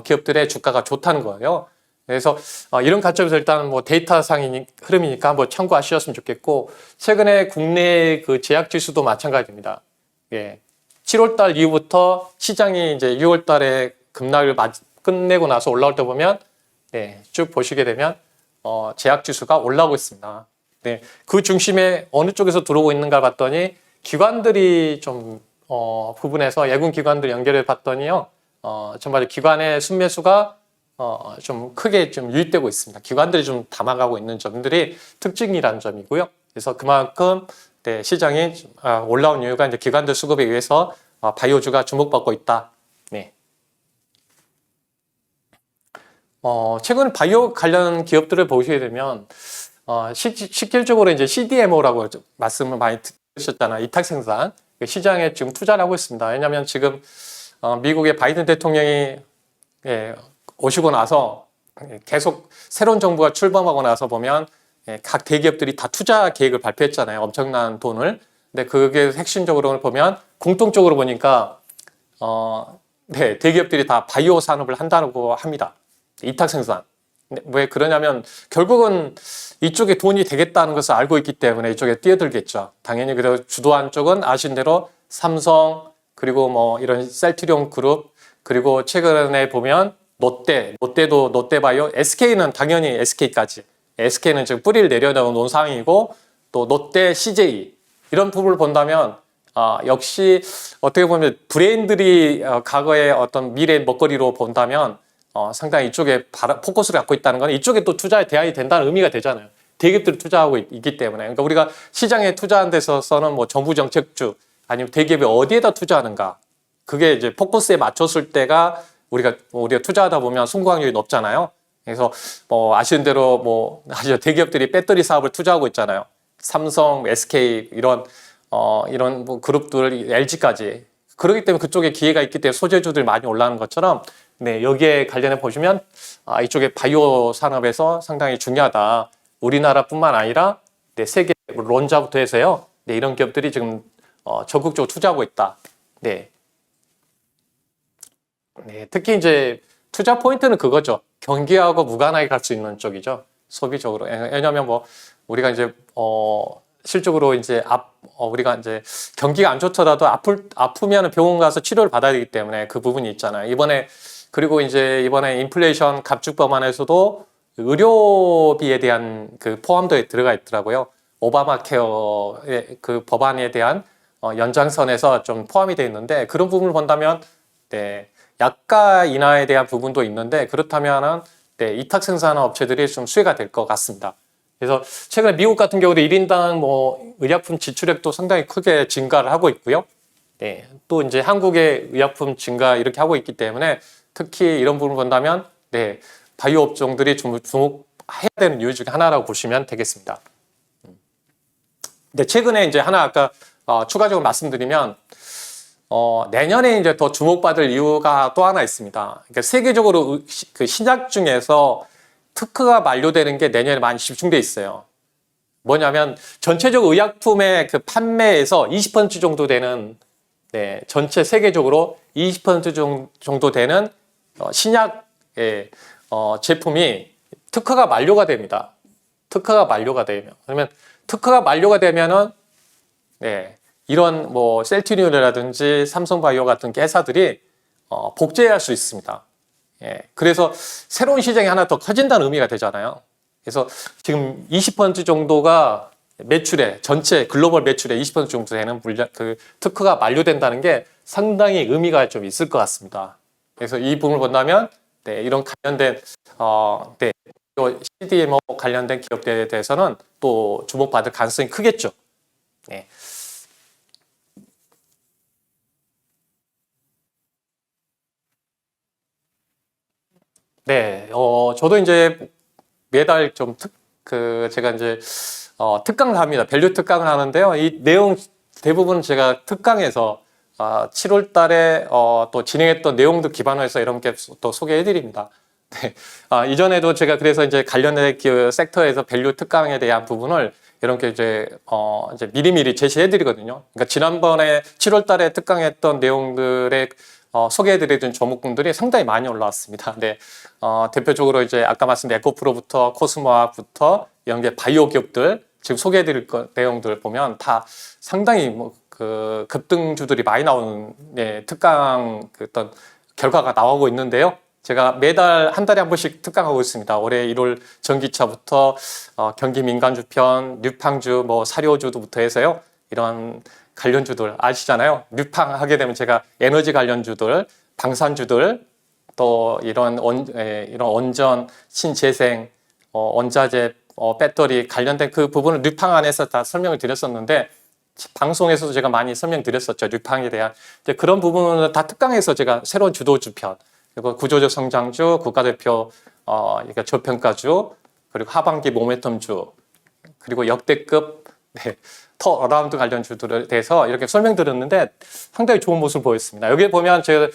기업들의 주가가 좋다는 거예요. 그래서 이런 관점에서 일단 뭐 데이터상인 흐름이니까 한번 참고하셨으면 좋겠고 최근에 국내 그 제약 지수도 마찬가지입니다. 예. 7월달 이후부터 시장이 이제 6월달에 급락을 끝내고 나서 올라올 때 보면 네, 쭉 보시게 되면 제약 지수가 올라오고 있습니다. 네, 그 중심에 어느 쪽에서 들어오고 있는가 봤더니 기관들이 좀 부분에서 예금 기관들 연결해 봤더니요. 정말 기관의 순매수가 좀 크게 좀 유입되고 있습니다. 기관들이 좀 담아가고 있는 점들이 특징이라는 점이고요. 그래서 그만큼 네, 시장이 올라온 이유가 이제 기관들 수급에 의해서 바이오주가 주목받고 있다. 네. 최근 바이오 관련 기업들을 보시게 되면 실질적으로 이제 CDMO라고 말씀을 많이 들으셨잖아요. 이탁 생산 시장에 지금 투자를 하고 있습니다. 왜냐하면 지금 미국의 바이든 대통령이 오시고 나서 계속 새로운 정부가 출범하고 나서 보면 각 대기업들이 다 투자 계획을 발표했잖아요. 엄청난 돈을. 근데 그게 핵심적으로 보면 공통적으로 보니까 네, 대기업들이 다 바이오 산업을 한다고 합니다. 이탁 생산. 왜 그러냐면 결국은 이쪽에 돈이 되겠다는 것을 알고 있기 때문에 이쪽에 뛰어들겠죠. 당연히 그래서 주도한 쪽은 아신 대로 삼성 그리고 뭐 이런 셀트리온 그룹 그리고 최근에 보면 롯데도 롯데바이오, SK는 당연히 SK는 지금 뿌리를 내려놓은 상황이고 또 롯데, CJ 이런 부분을 본다면 역시 어떻게 보면 브랜드들이 과거의 어떤 미래 먹거리로 본다면 상당히 이쪽에 포커스를 갖고 있다는 건 이쪽에 또 투자에 대안이 된다는 의미가 되잖아요. 대기업들이 투자하고 있기 때문에. 그러니까 우리가 시장에 투자한 데서는 뭐 정부 정책주 아니면 대기업이 어디에다 투자하는가. 그게 이제 포커스에 맞췄을 때가 우리가 투자하다 보면 성공률이 높잖아요. 그래서 뭐 아시는 대로 뭐 대기업들이 배터리 사업을 투자하고 있잖아요. 삼성, SK 이런 뭐 그룹들 LG까지. 그렇기 때문에 그쪽에 기회가 있기 때문에 소재주들이 많이 올라가는 것처럼 네, 여기에 관련해 보시면 이쪽에 바이오 산업에서 상당히 중요하다. 우리나라뿐만 아니라 네, 세계 론자부터 해서요. 네, 이런 기업들이 지금 적극적으로 투자하고 있다. 네. 네, 특히 이제 투자 포인트는 그거죠. 경기하고 무관하게 갈 수 있는 쪽이죠. 소비적으로. 왜냐하면 뭐 우리가 이제 실적으로 이제 우리가 이제 경기가 안 좋더라도 아프면 병원 가서 치료를 받아야 되기 때문에 그 부분이 있잖아요. 그리고 이제 이번에 인플레이션 갑축 법안에서도 의료비에 대한 그 포함도에 들어가 있더라고요. 오바마 케어의 그 법안에 대한 연장선에서 좀 포함이 되어 있는데 그런 부분을 본다면 네, 약가 인하에 대한 부분도 있는데 그렇다면은 네, 이탁 생산 업체들이 좀 수혜가 될 것 같습니다. 그래서 최근에 미국 같은 경우도 1인당 뭐 의약품 지출액도 상당히 크게 증가를 하고 있고요. 네, 또 이제 한국의 의약품 증가 이렇게 하고 있기 때문에 특히 이런 부분을 본다면 네, 바이오 업종들이 주목해야 되는 이유 중에 하나라고 보시면 되겠습니다. 네, 최근에 이제 하나 아까 추가적으로 말씀드리면 내년에 이제 더 주목받을 이유가 또 하나 있습니다. 그러니까 세계적으로 그 신약 중에서 특허가 만료되는 게 내년에 많이 집중돼 있어요. 뭐냐면 전체적 의약품의 그 판매에서 20% 정도 되는 네, 전체 세계적으로 20% 정도 되는 신약의 제품이 특허가 만료가 됩니다. 특허가 만료가 되면 그러면 특허가 만료가 되면은 네, 이런 뭐 셀트리온이라든지 삼성바이오 같은 회사들이 복제할 수 있습니다. 예, 그래서 새로운 시장이 하나 더 커진다는 의미가 되잖아요. 그래서 지금 20% 정도가 매출에 전체 글로벌 매출의 20% 정도 되는 물량 그 특허가 만료된다는 게 상당히 의미가 좀 있을 것 같습니다. 그래서 이 부분을 본다면 네, 이런 관련된 네, CDMO 관련된 기업들에 대해서는 또 주목받을 가능성이 크겠죠. 네. 네, 저도 이제 매달 좀 제가 이제 특강을 합니다. 밸류 특강을 하는데요. 이 내용 대부분 제가 특강에서 7월 달에 또 진행했던 내용도 기반으로 해서 여러분께 또 소개해 드립니다. 네. 이전에도 제가 그래서 이제 관련된 그 섹터에서 밸류 특강에 대한 부분을 여러분께 이제 미리미리 제시해 드리거든요. 그러니까 지난번에 7월 달에 특강했던 내용들의 소개해드리던 종목군들이 상당히 많이 올라왔습니다. 네, 대표적으로 이제 아까 말씀드린 에코프로부터 코스모학부터 이런 게 바이오 기업들 지금 소개해드릴 내용들 보면 다 상당히 뭐 그 급등주들이 많이 나오는 네, 특강 어떤 결과가 나오고 있는데요. 제가 매달 한 달에 한 번씩 특강하고 있습니다. 올해 1월 전기차부터 경기 민간주 편, 뉴팡주, 뭐 사료주부터 해서요. 이런 관련주들 아시잖아요. 뉴팡 하게 되면 제가 에너지 관련주들, 방산주들, 또 이런 원전, 신재생, 원자재, 배터리 관련된 그 부분을 뉴팡 안에서 다 설명을 드렸었는데 방송에서도 제가 많이 설명드렸었죠. 뉴팡에 대한 그런 부분은 다 특강에서 제가 새로운 주도주 편, 그리고 구조적 성장주, 국가대표 그러니까 저평가주, 그리고 하반기 모멘텀주, 그리고 역대급 네, 어라운드 관련주들에 대해서 이렇게 설명드렸는데 상당히 좋은 모습을 보였습니다. 여기 보면 제가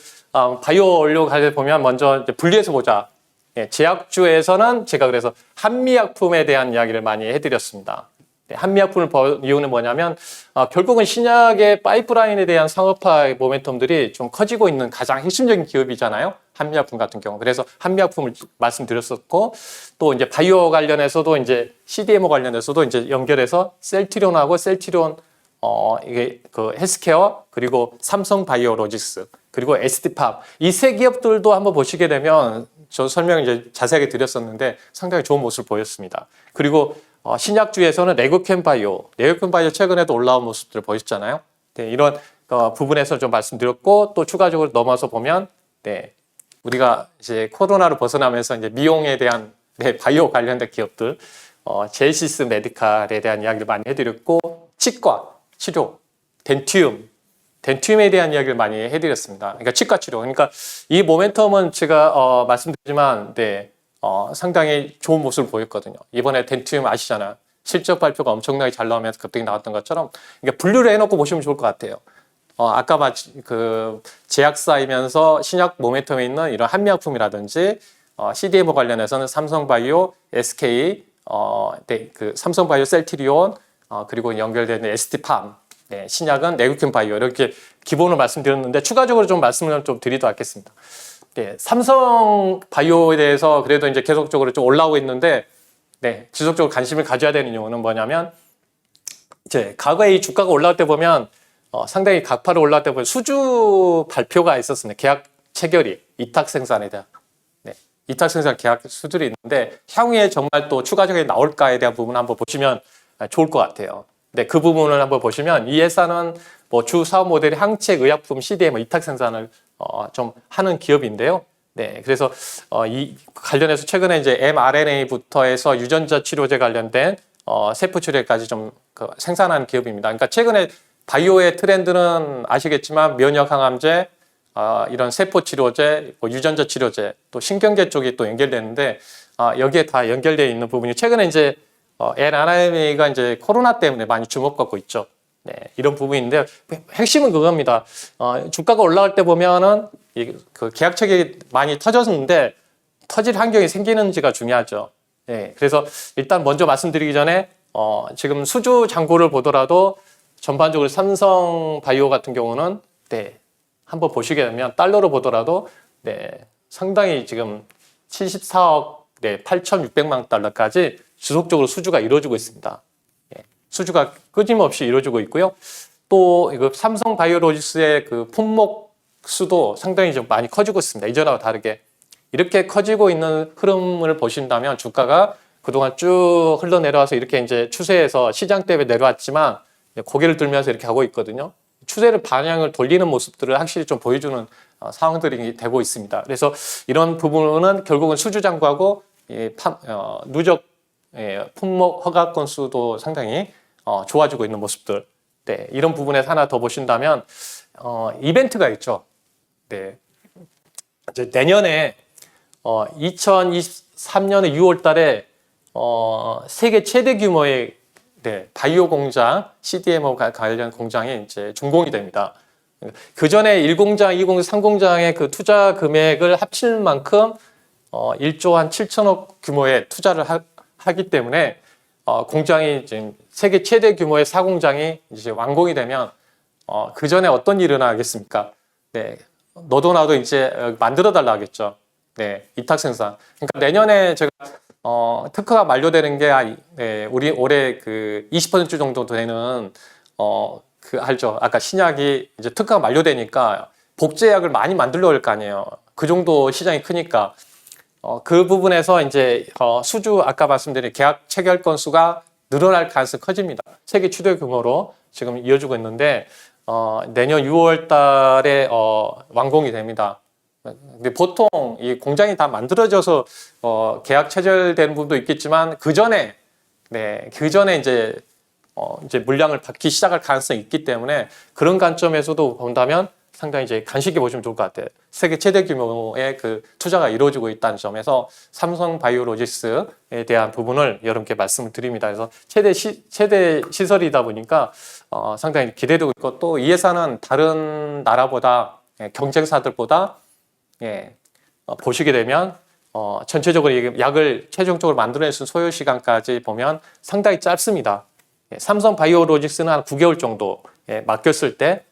바이오 원료 관련 보면 먼저 이제 분리해서 보자. 예, 제약주에서는 제가 그래서 한미약품에 대한 이야기를 많이 해드렸습니다. 네, 한미약품을 본 이유는 뭐냐면 결국은 신약의 파이프라인에 대한 상업화 모멘텀들이 좀 커지고 있는 가장 핵심적인 기업이잖아요. 한미약품 같은 경우. 그래서 한미약품을 말씀드렸었고 또 이제 바이오 관련해서도 이제 CDMO 관련해서도 이제 연결해서 셀트리온하고 셀트리온 이게 그 헬스케어 그리고 삼성바이오로직스 그리고 SD팜 이 세 기업들도 한번 보시게 되면 저 설명 이제 자세하게 드렸었는데 상당히 좋은 모습을 보였습니다. 그리고 신약주에서는 레고캠바이오 최근에도 올라온 모습들을 보였잖아요. 네, 이런 부분에서 좀 말씀드렸고 또 추가적으로 넘어서 보면 네, 우리가 이제 코로나로 벗어나면서 이제 미용에 대한 네, 바이오 관련된 기업들 제이시스 메디칼에 대한 이야기를 많이 해드렸고 치과 치료 덴튬에 대한 이야기를 많이 해드렸습니다. 그러니까 치과 치료. 그러니까 이 모멘텀은 제가 말씀드리지만 네, 상당히 좋은 모습을 보였거든요. 이번에 덴튬 아시잖아요. 실적 발표가 엄청나게 잘 나오면서 급등이 나왔던 것처럼 그러니까 분류를 해놓고 보시면 좋을 것 같아요. 아까 그 제약사이면서 신약 모멘텀에 있는 이런 한미약품이라든지 CDMO 관련해서는 삼성바이오, SK, 네, 그 삼성바이오 셀트리온 그리고 연결되는 ST팜, 네, 신약은 레고캠바이오 이렇게 기본을 말씀드렸는데 추가적으로 좀 말씀을 좀 드리도록 하겠습니다. 네, 삼성바이오에 대해서 그래도 이제 계속적으로 좀 올라오고 있는데 네, 지속적으로 관심을 가져야 되는 이유는 뭐냐면 이제 과거에 이 주가가 올라올 때 보면 상당히 가파르 올라올 때 보면 수주 발표가 있었습니다. 계약 체결이 이탁 생산에 대한 네, 이탁 생산 계약 수주들이 있는데 향후에 정말 또 추가적인 나올까에 대한 부분 한번 보시면 좋을 것 같아요. 네, 그 부분을 한번 보시면 이 회사는 뭐 주 사업 모델이 항체 의약품 CDMO 이탁 생산을 좀 하는 기업인데요. 네, 그래서 이 관련해서 최근에 이제 mRNA부터 해서 유전자 치료제 관련된 세포 치료제까지 좀 생산하는 기업입니다. 그러니까 최근에 바이오의 트렌드는 아시겠지만 면역 항암제, 이런 세포 치료제, 뭐 유전자 치료제, 또 신경계 쪽이 또 연결되는데 여기에 다 연결되어 있는 부분이 최근에 이제 mRNA가 이제 코로나 때문에 많이 주목받고 있죠. 네, 이런 부분인데 핵심은 그겁니다. 주가가 올라갈 때 보면은 그 계약책이 많이 터졌는데 터질 환경이 생기는지가 중요하죠. 네, 그래서 일단 먼저 말씀드리기 전에 지금 수주 잔고를 보더라도 전반적으로 삼성 바이오 같은 경우는 네, 한번 보시게 되면 달러로 보더라도 네, 상당히 지금 74억 네, 8,600만 달러까지 지속적으로 수주가 이루어지고 있습니다. 예, 수주가 끊임없이 이루어지고 있고요. 또 이거 삼성 바이오로직스의 그 품목 수도 상당히 좀 많이 커지고 있습니다. 이전하고 다르게 이렇게 커지고 있는 흐름을 보신다면 주가가 그동안 쭉 흘러내려와서 이렇게 이제 추세에서 시장 때문에 내려왔지만 고개를 들면서 이렇게 하고 있거든요. 추세를 방향을 돌리는 모습들을 확실히 좀 보여주는 상황들이 되고 있습니다. 그래서 이런 부분은 결국은 수주 잔고하고 누적 품목 허가 건수도 상당히 좋아지고 있는 모습들. 네, 이런 부분에서 하나 더 보신다면 이벤트가 있죠. 네, 이제 내년에 2023년의 6월 달에 세계 최대 규모의 네, 바이오 공장, CDMO 관련 공장이 이제 준공이 됩니다. 그 전에 1공장, 2공장, 3공장의 그 투자 금액을 합칠 만큼 1조 한 7천억 규모의 투자를 하기 때문에 공장이 지금 세계 최대 규모의 4공장이 이제 완공이 되면 그 전에 어떤 일이 일어나겠습니까? 네, 너도 나도 이제 만들어 달라 하겠죠. 네, 위탁 생산. 그러니까 내년에 제가 특허가 만료되는 게 네, 우리 올해 그 20% 정도 되는 그 알죠? 아까 신약이 이제 특허가 만료되니까 복제약을 많이 만들려고 할 거 아니에요. 그 정도 시장이 크니까 그 부분에서 이제 수주 아까 말씀드린 계약 체결 건수가 늘어날 가능성이 커집니다. 세계 최대 규모로 지금 이어지고 있는데 내년 6월 달에 완공이 됩니다. 근데 보통 이 공장이 다 만들어져서 계약 체결되는 부분도 있겠지만 그 전에 이제 물량을 받기 시작할 가능성이 있기 때문에 그런 관점에서도 본다면 상당히 이제 간신히 보시면 좋을 것 같아요. 세계 최대 규모의 그 투자가 이루어지고 있다는 점에서 삼성 바이오로직스에 대한 부분을 여러분께 말씀을 드립니다. 그래서 최대 시설이다 보니까 상당히 기대되고 있고 또 이 회사는 다른 나라보다 경쟁사들보다 보시게 되면 전체적으로 약을 최종적으로 만들어낼 수 있는 소요 시간까지 보면 상당히 짧습니다. 삼성 바이오로직스는 한 9개월 정도 맡겼을 때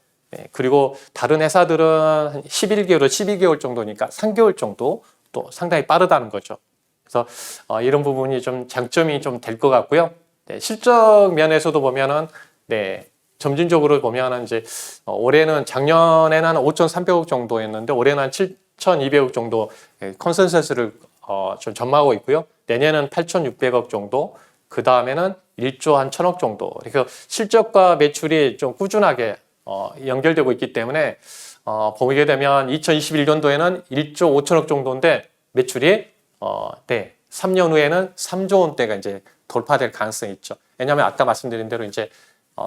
그리고 다른 회사들은 한 11개월, 12개월 정도니까 3개월 정도 또 상당히 빠르다는 거죠. 그래서 이런 부분이 좀 장점이 좀 될 것 같고요. 실적 면에서도 보면은 점진적으로 보면은 이제 올해는 작년에는 한 5,300억 정도였는데 올해는 한 7,200억 정도 컨센서스를 좀 전망하고 있고요. 내년은 8,600억 정도, 그 다음에는 1조 한 1,000억 정도. 그래서 실적과 매출이 좀 꾸준하게 연결되고 있기 때문에 보게 되면 2021년도에는 1조 5천억 정도인데 매출이 3년 후에는 3조 원대가 이제 돌파될 가능성이 있죠. 왜냐하면 아까 말씀드린 대로 이제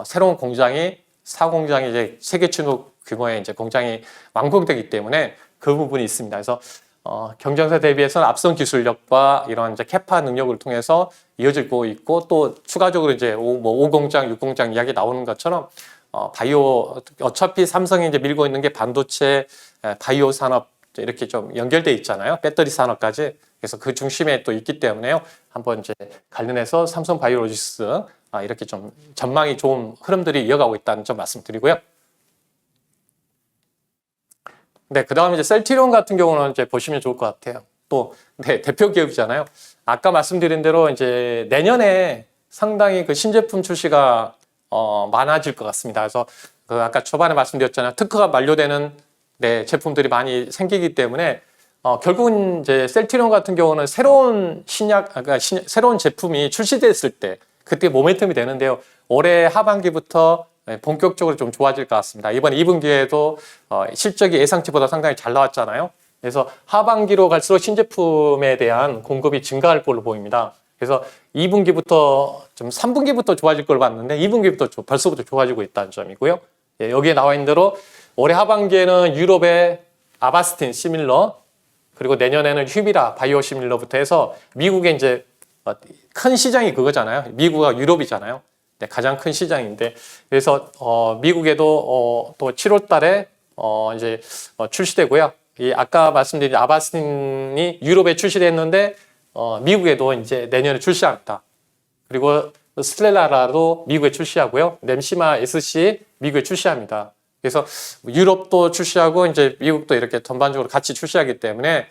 새로운 공장이 4공장이 이제 세계 최대 규모의 이제 공장이 완공되기 때문에 그 부분이 있습니다. 그래서 경쟁사 대비해서는 앞선 기술력과 이런 이제 캐파 능력을 통해서 이어지고 있고 또 추가적으로 이제 5공장, 6공장 이야기 나오는 것처럼 바이오 어차피 삼성이 이제 밀고 있는 게 반도체, 바이오 산업 이렇게 좀 연결돼 있잖아요. 배터리 산업까지. 그래서 그 중심에 또 있기 때문에요. 한번 이제 관련해서 삼성 바이오로직스 이렇게 좀 전망이 좋은 흐름들이 이어가고 있다는 점 말씀드리고요. 네, 그 다음에 이제 셀트리온 같은 경우는 이제 보시면 좋을 것 같아요. 또, 대표 기업이잖아요. 아까 말씀드린 대로 이제 내년에 상당히 그 신제품 출시가 많아질 것 같습니다. 그래서 그 아까 초반에 말씀드렸잖아요. 특허가 만료되는 제품들이 많이 생기기 때문에 결국은 이제 셀트리온 같은 경우는 새로운 새로운 제품이 출시됐을 때 그때 모멘텀이 되는데요. 올해 하반기부터 본격적으로 좀 좋아질 것 같습니다. 이번 2분기에도 실적이 예상치보다 상당히 잘 나왔잖아요. 그래서 하반기로 갈수록 신제품에 대한 공급이 증가할 걸로 보입니다. 그래서 2분기부터 좀 3분기부터 좋아질 걸 봤는데 2분기부터 벌써부터 좋아지고 있다는 점이고요. 예, 여기에 나와 있는 대로 올해 하반기에는 유럽의 아바스틴 시밀러, 그리고 내년에는 휴미라 바이오 시밀러부터 해서 미국의 이제 큰 시장이 그거잖아요. 미국과 유럽이잖아요. 네, 가장 큰 시장인데, 그래서 미국에도 또 7월 달에 이제 출시되고요. 이 아까 말씀드린 아바스틴이 유럽에 출시됐는데 미국에도 이제 내년에 출시합니다. 그리고 스텔라라도 미국에 출시하고요. 램시마 SC 미국에 출시합니다. 그래서 유럽도 출시하고 이제 미국도 이렇게 전반적으로 같이 출시하기 때문에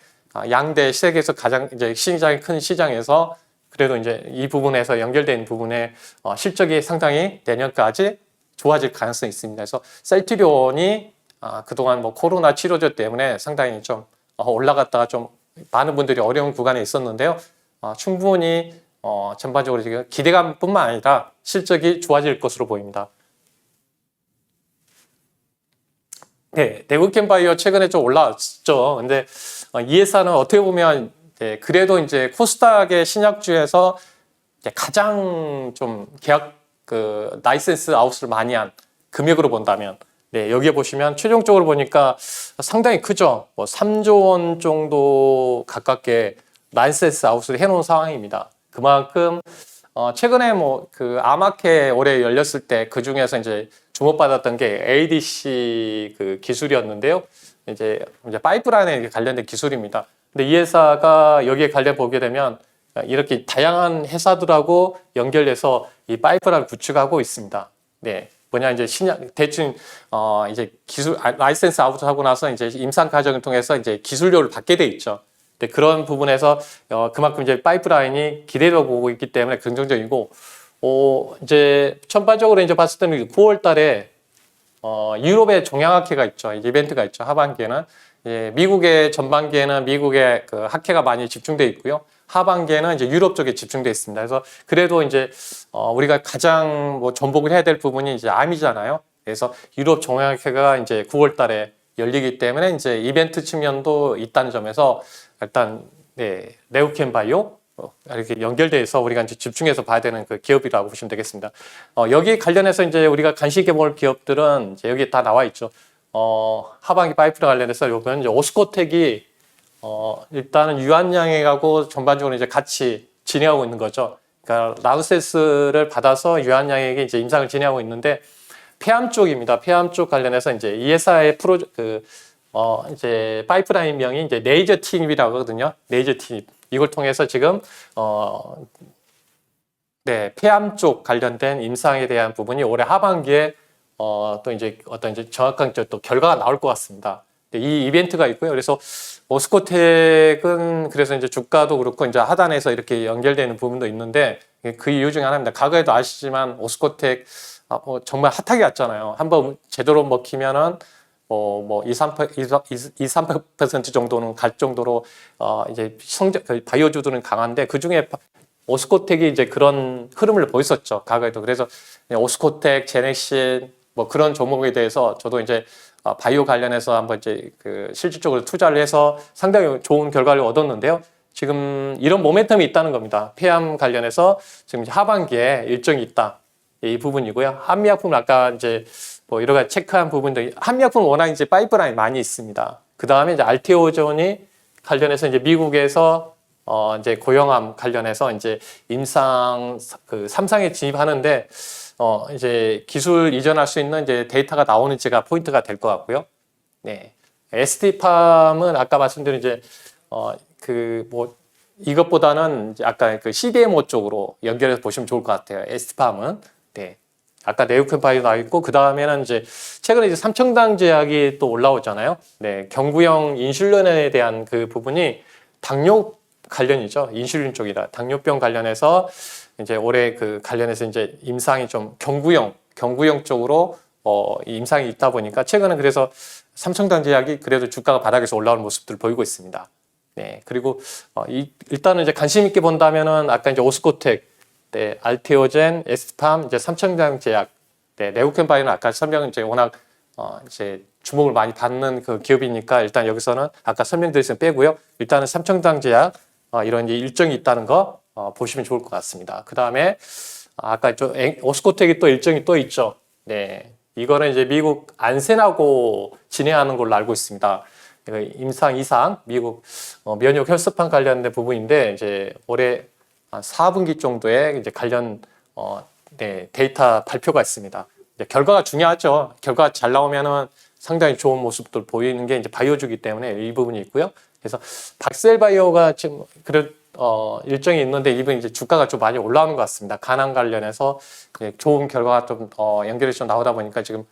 양대 세계에서 가장 이제 시장이 큰 시장에서 그래도 이제 이 부분에서 연결된 부분에 실적이 상당히 내년까지 좋아질 가능성이 있습니다. 그래서 셀트리온이 그동안 뭐 코로나 치료제 때문에 상당히 좀 올라갔다가 좀 많은 분들이 어려운 구간에 있었는데요. 충분히 전반적으로 지금 기대감뿐만 아니라 실적이 좋아질 것으로 보입니다. 네, 네오캠바이오 최근에 좀 올라왔죠. 근데 이 회사는 어떻게 보면 그래도 이제 코스닥의 신약주에서 가장 좀 계약 라이센스 아웃을 많이 한 금액으로 본다면, 네, 여기에 보시면 최종적으로 보니까 상당히 크죠. 뭐 3조 원 정도 가깝게 라이센스 아웃을 해놓은 상황입니다. 그만큼 최근에 뭐 아마케 올해 열렸을 때 그 중에서 이제 주목받았던 게 ADC 기술이었는데요. 이제 파이프라인에 관련된 기술입니다. 근데 이 회사가 여기에 관련 보게 되면 이렇게 다양한 회사들하고 연결해서 이 파이프라인을 구축하고 있습니다. 네. 뭐냐, 이제 대충, 이제 라이센스 아웃 하고 나서 이제 임상 과정을 통해서 이제 기술료를 받게 돼 있죠. 네, 그런 부분에서, 그만큼 이제 파이프라인이 기대도 보고 있기 때문에 긍정적이고, 이제 전반적으로 이제 봤을 때는 9월 달에, 유럽의 종양학회가 있죠. 이벤트가 있죠. 하반기에는. 예, 미국의 전반기에는 미국의 학회가 많이 집중돼 있고요. 하반기에는 이제 유럽 쪽에 집중돼 있습니다. 그래서 그래도 이제 우리가 가장 뭐 전복을 해야 될 부분이 이제 암이잖아요. 그래서 유럽 종양학회가 이제 9월 달에 열리기 때문에 이제 이벤트 측면도 있다는 점에서 일단 네, 네오캠바이오 이렇게 연결돼서 우리가 이제 집중해서 봐야 되는 기업이라고 보시면 되겠습니다. 여기 관련해서 이제 우리가 간신히 볼 기업들은 이제 여기 다 나와 있죠. 하반기 파이프랑 관련해서 요거는 이제 오스코텍이 일단은 유한양액하고 전반적으로 이제 같이 진행하고 있는 거죠. 그러니까 라우세스를 받아서 유한양액이 이제 임상을 진행하고 있는데 폐암 쪽입니다. 폐암 쪽 관련해서 이제 이 회사의 이제 파이프라인 명이 이제 네이저틴입이라고 하거든요. 네이저틴입. 이걸 통해서 지금 네, 폐암 쪽 관련된 임상에 대한 부분이 올해 하반기에 또 이제 어떤 이제 정확한 또 결과가 나올 것 같습니다. 이 이벤트가 있고요. 그래서 오스코텍은 그래서 이제 주가도 그렇고 이제 하단에서 이렇게 연결되는 부분도 있는데 그 이유 중에 하나입니다. 과거에도 아시지만 오스코텍 정말 핫하게 왔잖아요. 한번 제대로 먹히면은 뭐 2, 3% 정도는 갈 정도로 이제 바이오주들은 강한데 그 중에 오스코텍이 이제 그런 흐름을 보였었죠. 과거에도. 그래서 오스코텍, 제넥신 뭐 그런 종목에 대해서 저도 이제 바이오 관련해서 한번 이제 실질적으로 투자를 해서 상당히 좋은 결과를 얻었는데요. 지금 이런 모멘텀이 있다는 겁니다. 폐암 관련해서 지금 하반기에 일정이 있다. 이 부분이고요. 한미약품 아까 이제 뭐 여러 가지 체크한 부분도 한미약품 워낙 이제 파이프라인 많이 있습니다. 그 다음에 이제 알테오존이 관련해서 이제 미국에서 이제 고형암 관련해서 이제 임상 3상에 진입하는데 이제 기술 이전할 수 있는 이제 데이터가 나오는지가 포인트가 될 것 같고요. 네. ST팜은 아까 말씀드린 이제 뭐 이것보다는 이제 아까 CDMO 쪽으로 연결해서 보시면 좋을 것 같아요. ST팜은. 네. 아까 네오캠바이오 나와 있고 그 다음에는 이제 최근에 이제 삼청당 제약이 또 올라오잖아요. 네. 경구형 인슐린에 대한 그 부분이 당뇨 관련이죠. 인슐린 쪽이라 당뇨병 관련해서 이제 올해 관련해서 이제 임상이 좀 경구형 쪽으로 임상이 있다 보니까 최근에 그래서 삼청당 제약이 그래도 주가가 바닥에서 올라오는 모습들을 보이고 있습니다. 네. 그리고 일단은 이제 관심 있게 본다면은 아까 이제 오스코텍, 네, 알테오젠, 에스팜, 이제 삼청당 제약, 네, 네오캠바이오는 아까 설명은 이제 워낙 이제 주목을 많이 받는 그 기업이니까 일단 여기서는 아까 설명드렸으면 빼고요. 일단은 삼청당제약 이런 이제 일정이 있다는 거 보시면 좋을 것 같습니다. 그 다음에 아까 오스코텍이 또 일정이 또 있죠. 네, 이거는 이제 미국 안센하고 진행하는 걸로 알고 있습니다. 임상 이상 미국 면역 혈소판 관련된 부분인데 이제 올해 4분기 정도에 이제 관련 네, 데이터 발표가 있습니다. 결과가 중요하죠. 결과가 잘 나오면은 상당히 좋은 모습들 보이는 게 이제 바이오주기 때문에 이 부분이 있고요. 그래서 박셀바이오가 지금 일정이 있는데 이분 이제 주가가 좀 많이 올라오는 것 같습니다. 간암 관련해서 좋은 결과가 좀 연결해서 나오다 보니까 지금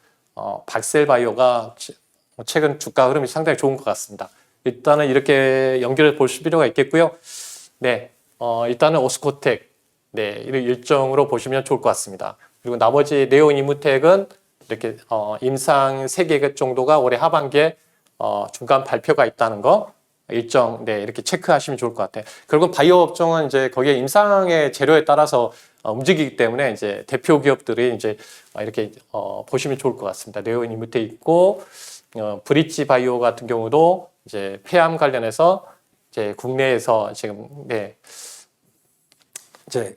박셀바이오가 최근 주가 흐름이 상당히 좋은 것 같습니다. 일단은 이렇게 연결해 볼 필요가 있겠고요. 네, 일단은 오스코텍 네, 이런 일정으로 보시면 좋을 것 같습니다. 그리고 나머지 네오이무텍은 이렇게 임상 3개 정도가 올해 하반기에 중간 발표가 있다는 거 일정 네, 이렇게 체크하시면 좋을 것 같아요. 결국 바이오 업종은 이제 거기에 임상의 재료에 따라서 움직이기 때문에 이제 대표 기업들이 이제 이렇게 보시면 좋을 것 같습니다. 네오이무텍 있고 브릿지 바이오 같은 경우도 이제 폐암 관련해서 이제 국내에서 지금 네, 이제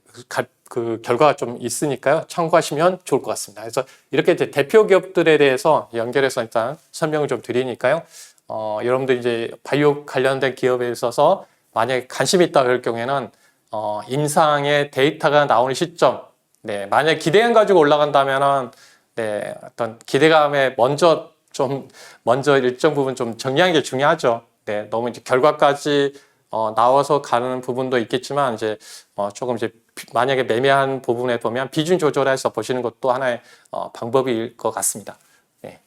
그 결과가 좀 있으니까요. 참고하시면 좋을 것 같습니다. 그래서 이렇게 이제 대표 기업들에 대해서 연결해서 일단 설명을 좀 드리니까요. 여러분들 이제 바이오 관련된 기업에 있어서 만약에 관심이 있다 그럴 경우에는 임상의 데이터가 나오는 시점, 네, 만약에 기대감 가지고 올라간다면은 네, 어떤 기대감에 먼저 일정 부분 좀 정리하는 게 중요하죠. 네, 너무 이제 결과까지 나와서 가는 부분도 있겠지만 이제 조금 이제 만약에 매매한 부분에 보면 비중 조절해서 보시는 것도 하나의 방법일 것 같습니다. 네.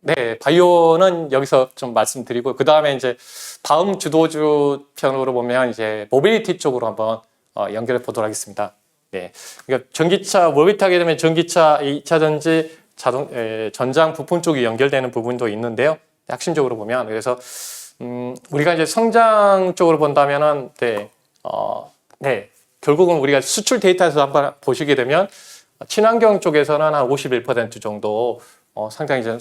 네, 바이오는 여기서 좀 말씀드리고 그 다음에 이제 다음 주도주 편으로 보면 이제 모빌리티 쪽으로 한번 연결해 보도록 하겠습니다. 네, 그러니까 전기차 모빌리티 하게 되면 전기차 2차 전지 전장 부품 쪽이 연결되는 부분도 있는데요. 핵심적으로 보면 그래서 우리가 이제 성장 쪽으로 본다면은 네, 결국은 우리가 수출 데이터에서 한번 보시게 되면 친환경 쪽에서는 한 51% 정도 상당히 이제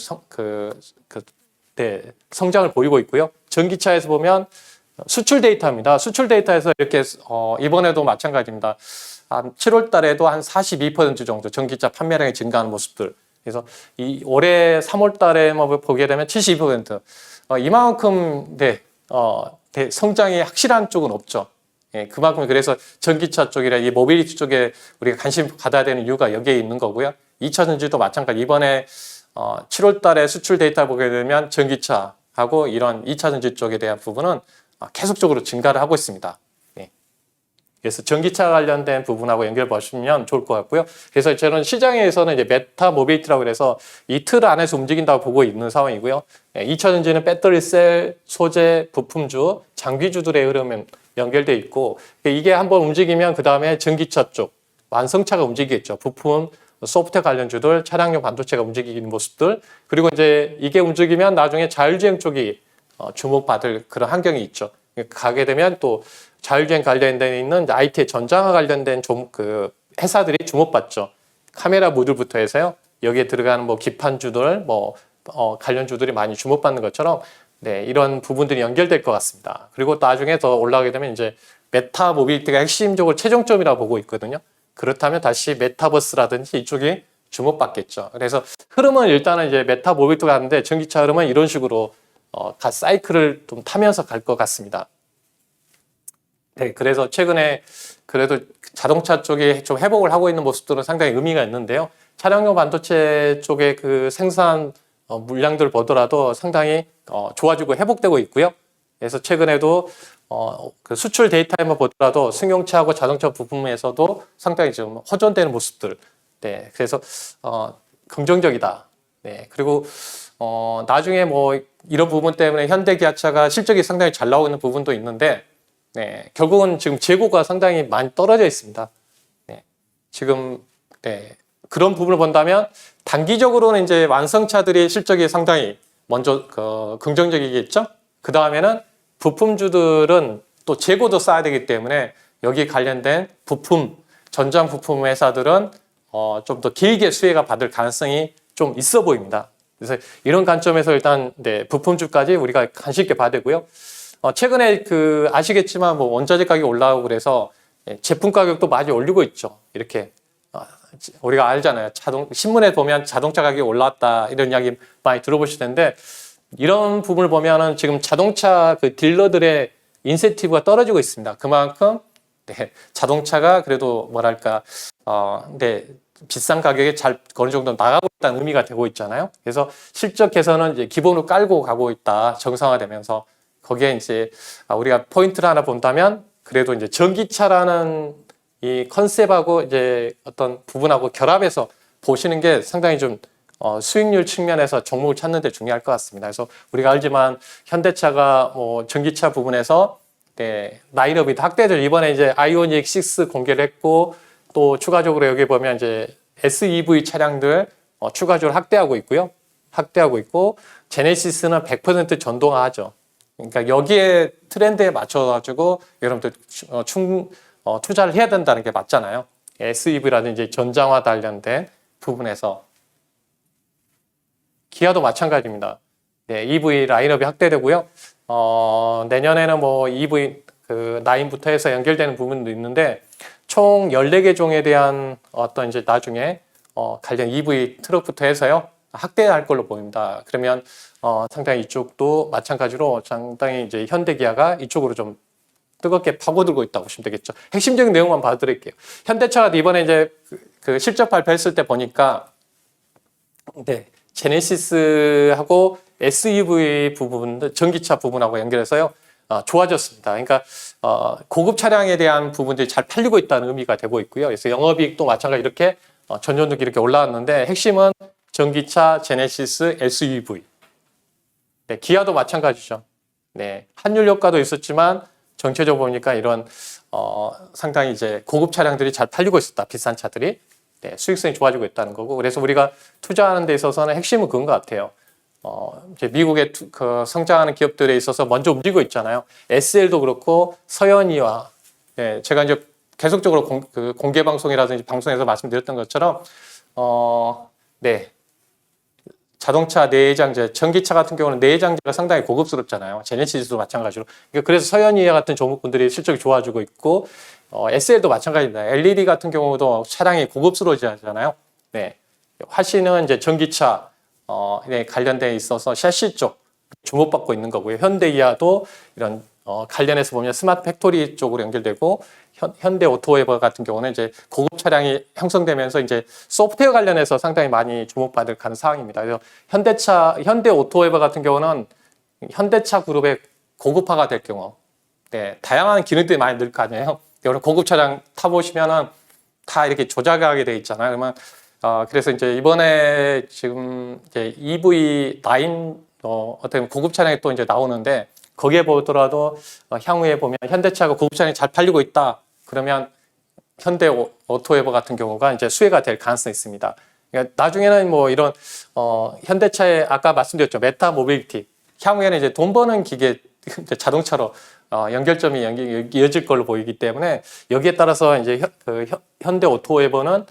네, 성장을 보이고 있고요. 전기차에서 보면 수출 데이터입니다. 수출 데이터에서 이렇게 이번에도 마찬가지입니다. 한 7월 달에도 한 42% 정도 전기차 판매량이 증가하는 모습들. 그래서 올해 3월 달에 보게 되면 72%. 이만큼 성장이 확실한 쪽은 없죠. 예, 그만큼 그래서 전기차 쪽이라 이 모빌리티 쪽에 우리가 관심 가져야 되는 이유가 여기에 있는 거고요. 2차 전지도 마찬가지. 이번에 7월 달에 수출 데이터 보게 되면 전기차하고 이런 2차 전지 쪽에 대한 부분은 계속적으로 증가를 하고 있습니다. 예. 그래서 전기차 관련된 부분하고 연결 보시면 좋을 것 같고요. 그래서 저는 시장에서는 이제 메타 모빌리티라고 해서 이 틀 안에서 움직인다고 보고 있는 상황이고요. 2차 전지는 배터리 셀, 소재, 부품주, 장비주들의 흐름은 연결돼 있고 이게 한번 움직이면 그 다음에 전기차 쪽, 완성차가 움직이겠죠. 부품, 소프트웨어 관련주들, 차량용 반도체가 움직이는 모습들 그리고 이제 이게 움직이면 나중에 자율주행 쪽이 주목받을 그런 환경이 있죠. 가게 되면 또 자율주행 관련돼 있는 IT 전장화 관련된 그 회사들이 주목받죠. 카메라 모듈부터 해서요. 여기에 들어가는 뭐 기판주들, 관련주들이 많이 주목받는 것처럼 네, 이런 부분들이 연결될 것 같습니다. 그리고 나중에 더 올라가게 되면 이제 메타 모빌리티가 핵심적으로 최종점이라고 보고 있거든요. 그렇다면 다시 메타버스라든지 이쪽이 주목받겠죠. 그래서 흐름은 일단은 이제 메타 모빌리티가 가는데 전기차 흐름은 이런 식으로 사이클을 좀 타면서 갈 것 같습니다. 네, 그래서 최근에 그래도 자동차 쪽에 좀 회복을 하고 있는 모습들은 상당히 의미가 있는데요. 차량용 반도체 쪽의 그 생산 물량들 보더라도 상당히 좋아지고 회복되고 있고요. 그래서 최근에도 그 수출 데이터에만 보더라도 승용차하고 자동차 부품에서도 상당히 좀 호전되는 모습들. 네, 그래서 긍정적이다. 네, 그리고 나중에 뭐 이런 부분 때문에 현대 기아차가 실적이 상당히 잘 나오고 있는 부분도 있는데, 네, 결국은 지금 재고가 상당히 많이 떨어져 있습니다. 네, 지금 네, 그런 부분을 본다면 단기적으로는 이제 완성차들이 실적이 상당히 먼저 긍정적이겠죠. 그 다음에는 부품주들은 또 재고도 쌓아야 되기 때문에 여기 관련된 부품, 전장 부품 회사들은 좀 더 길게 수혜가 받을 가능성이 좀 있어 보입니다. 그래서 이런 관점에서 일단 네, 부품주까지 우리가 관심 있게 봐야 되고요. 최근에 그 아시겠지만 뭐 원자재 가격이 올라오고 그래서 제품 가격도 많이 올리고 있죠. 이렇게 우리가 알잖아요. 신문에 보면 자동차 가격이 올랐다 이런 이야기 많이 들어보실 텐데 이런 부분을 보면은 지금 자동차 그 딜러들의 인센티브가 떨어지고 있습니다. 그만큼 네, 자동차가 그래도 뭐랄까 네, 비싼 가격에 잘 어느 정도 나가고 있다는 의미가 되고 있잖아요. 그래서 실적 개선은 이제 기본으로 깔고 가고 있다. 정상화되면서 거기에 이제 우리가 포인트를 하나 본다면 그래도 이제 전기차라는 이 컨셉하고 이제 어떤 부분하고 결합해서 보시는 게 상당히 좀 수익률 측면에서 종목을 찾는 데 중요할 것 같습니다. 그래서 우리가 알지만 현대차가 뭐 전기차 부분에서 네, 라인업이 확대죠. 이번에 이제 아이오닉 6 공개를 했고 또 추가적으로 여기 보면 이제 SEV 차량들 추가적으로 확대하고 있고요. 확대하고 있고 제네시스는 100% 전동화하죠. 그러니까 여기에 트렌드에 맞춰가지고 여러분들 투자를 해야 된다는 게 맞잖아요. SEV라든지 전장화 관련된 부분에서 기아도 마찬가지입니다. 네, EV 라인업이 확대되고요. 내년에는 뭐 EV 그 9부터 해서 연결되는 부분도 있는데 총 14개 종에 대한 어떤 이제 나중에 관련 EV 트럭부터 해서요. 확대할 걸로 보입니다. 그러면 상당히 이쪽도 마찬가지로 상당히 이제 현대기아가 이쪽으로 좀 뜨겁게 파고들고 있다고 보시면 되겠죠. 핵심적인 내용만 봐드릴게요. 현대차가 이번에 이제 그 실적 발표했을 때 보니까 네, 제네시스하고 SUV 부분, 전기차 부분하고 연결해서요. 좋아졌습니다. 그러니까 고급 차량에 대한 부분들이 잘 팔리고 있다는 의미가 되고 있고요. 그래서 영업이익도 마찬가지 이렇게 전년도기 이렇게 올라왔는데 핵심은 전기차, 제네시스, SUV. 네, 기아도 마찬가지죠. 네, 환율 효과도 있었지만 전체적으로 보니까 이런 상당히 이제 고급 차량들이 잘 팔리고 있었다. 비싼 차들이. 네, 수익성이 좋아지고 있다는 거고. 그래서 우리가 투자하는 데 있어서는 핵심은 그건 것 같아요. 이제 미국의 그 성장하는 기업들에 있어서 먼저 움직이고 있잖아요. SL도 그렇고 서현이와 네, 제가 이제 계속적으로 공개 방송이라든지 방송에서 말씀드렸던 것처럼 네. 자동차 내장재, 전기차 같은 경우는 내장재가 상당히 고급스럽잖아요. 제네시스도 마찬가지로. 그래서 서현이와 같은 종목군들이 실적이 좋아지고 있고, SL도 마찬가지입니다. LED 같은 경우도 차량이 고급스러워지잖아요. 네. 화신은 이제 전기차, 네, 관련돼 있어서 샤시 쪽 주목받고 있는 거고요. 현대기아도 이런 관련해서 보면 스마트 팩토리 쪽으로 연결되고 현대 오토웨버 같은 경우는 이제 고급 차량이 형성되면서 이제 소프트웨어 관련해서 상당히 많이 주목받을 가는 상황입니다. 그래서 현대 오토웨버 같은 경우는 현대차 그룹의 고급화가 될 경우, 네, 다양한 기능들이 많이 늘 거 아니에요. 여러분 고급 차량 타보시면은 다 이렇게 조작하게 돼 있잖아요. 그러면 그래서 이제 이번에 지금 이제 EV9 어떻게 보면 고급 차량이 또 이제 나오는데 거기에 보더라도 향후에 보면 현대차가 고급 차량이 잘 팔리고 있다. 그러면 현대 오토웨버 같은 경우가 이제 수혜가 될 가능성이 있습니다. 그러니까 나중에는 뭐 이런 현대차의 아까 말씀드렸죠. 메타 모빌리티. 향후에는 이제 돈 버는 기계 자동차로 연결점이 이어질 걸로 보이기 때문에 여기에 따라서 이제 현대 오토웨버는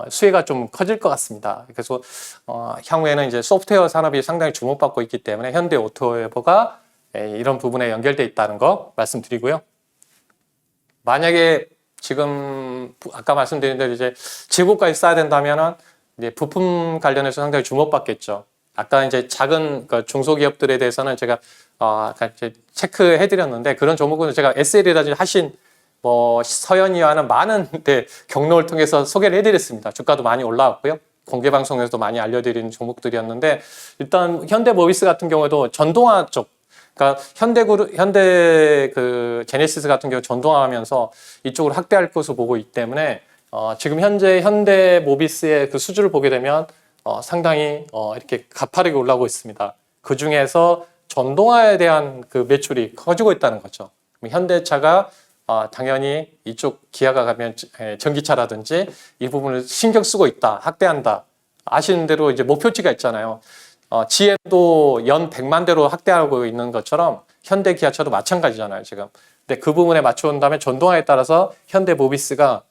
수혜가 좀 커질 것 같습니다. 그래서 향후에는 이제 소프트웨어 산업이 상당히 주목받고 있기 때문에 현대 오토웨버가 이런 부분에 연결돼 있다는 거 말씀드리고요. 만약에 지금 아까 말씀드린 대로 이제 재고까지 쌓아야 된다면은 이제 부품 관련해서 상당히 주목받겠죠. 아까 이제 작은 중소기업들에 대해서는 제가 아까 이제 체크해드렸는데 그런 종목은 제가 SL이라든지 하신 뭐 서현이와는 많은 경로를 통해서 소개를 해드렸습니다. 주가도 많이 올라왔고요. 공개 방송에서도 많이 알려드린 종목들이었는데 일단 현대모비스 같은 경우도 전동화 쪽, 그러니까 현대 그 제네시스 같은 경우 전동화하면서 이쪽으로 확대할 것으로 보고 있기 때문에 지금 현재 현대모비스의 그 수주를 보게 되면 상당히 이렇게 가파르게 올라오고 있습니다. 그 중에서 전동화에 대한 그 매출이 커지고 있다는 거죠. 현대차가 당연히 이쪽 기아가 가면 전기차라든지 이 부분을 신경 쓰고 있다, 확대한다. 아시는 대로 이제 목표치가 있잖아요. GM도 연 100만 대로 확대하고 있는 것처럼 현대 기아차도 마찬가지잖아요, 지금. 근데 그 부분에 맞춰온다면 전동화에 따라서 현대모비스가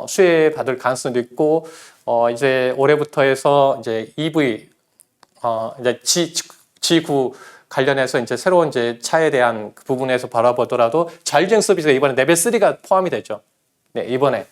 수혜받을 가능성도 있고, 이제 올해부터 해서 이제 EV, 이제 G9 관련해서 이제 새로운 이제 차에 대한 그 부분에서 바라보더라도 자율주행 서비스가 이번에 레벨 3가 포함이 되죠. 네, 이번에.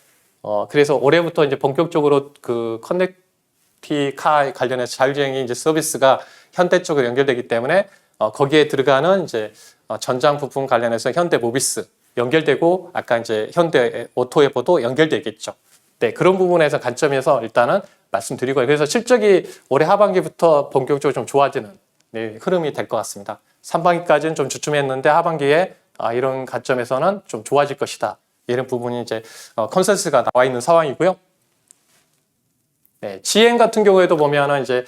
그래서 올해부터 이제 본격적으로 그 커넥티카 관련해서 자율주행이 이제 서비스가 현대 쪽으로 연결되기 때문에 거기에 들어가는 이제 전장 부품 관련해서 현대 모비스 연결되고 아까 이제 현대 오토에보도 연결되겠죠. 네, 그런 부분에서 관점에서 일단은 말씀드리고요. 그래서 실적이 올해 하반기부터 본격적으로 좀 좋아지는 네, 흐름이 될 것 같습니다. 상반기까지는 좀 주춤했는데 하반기에 이런 관점에서는 좀 좋아질 것이다. 이런 부분이 이제 컨센서스가 나와 있는 상황이고요. 네, GM 같은 경우에도 보면은 이제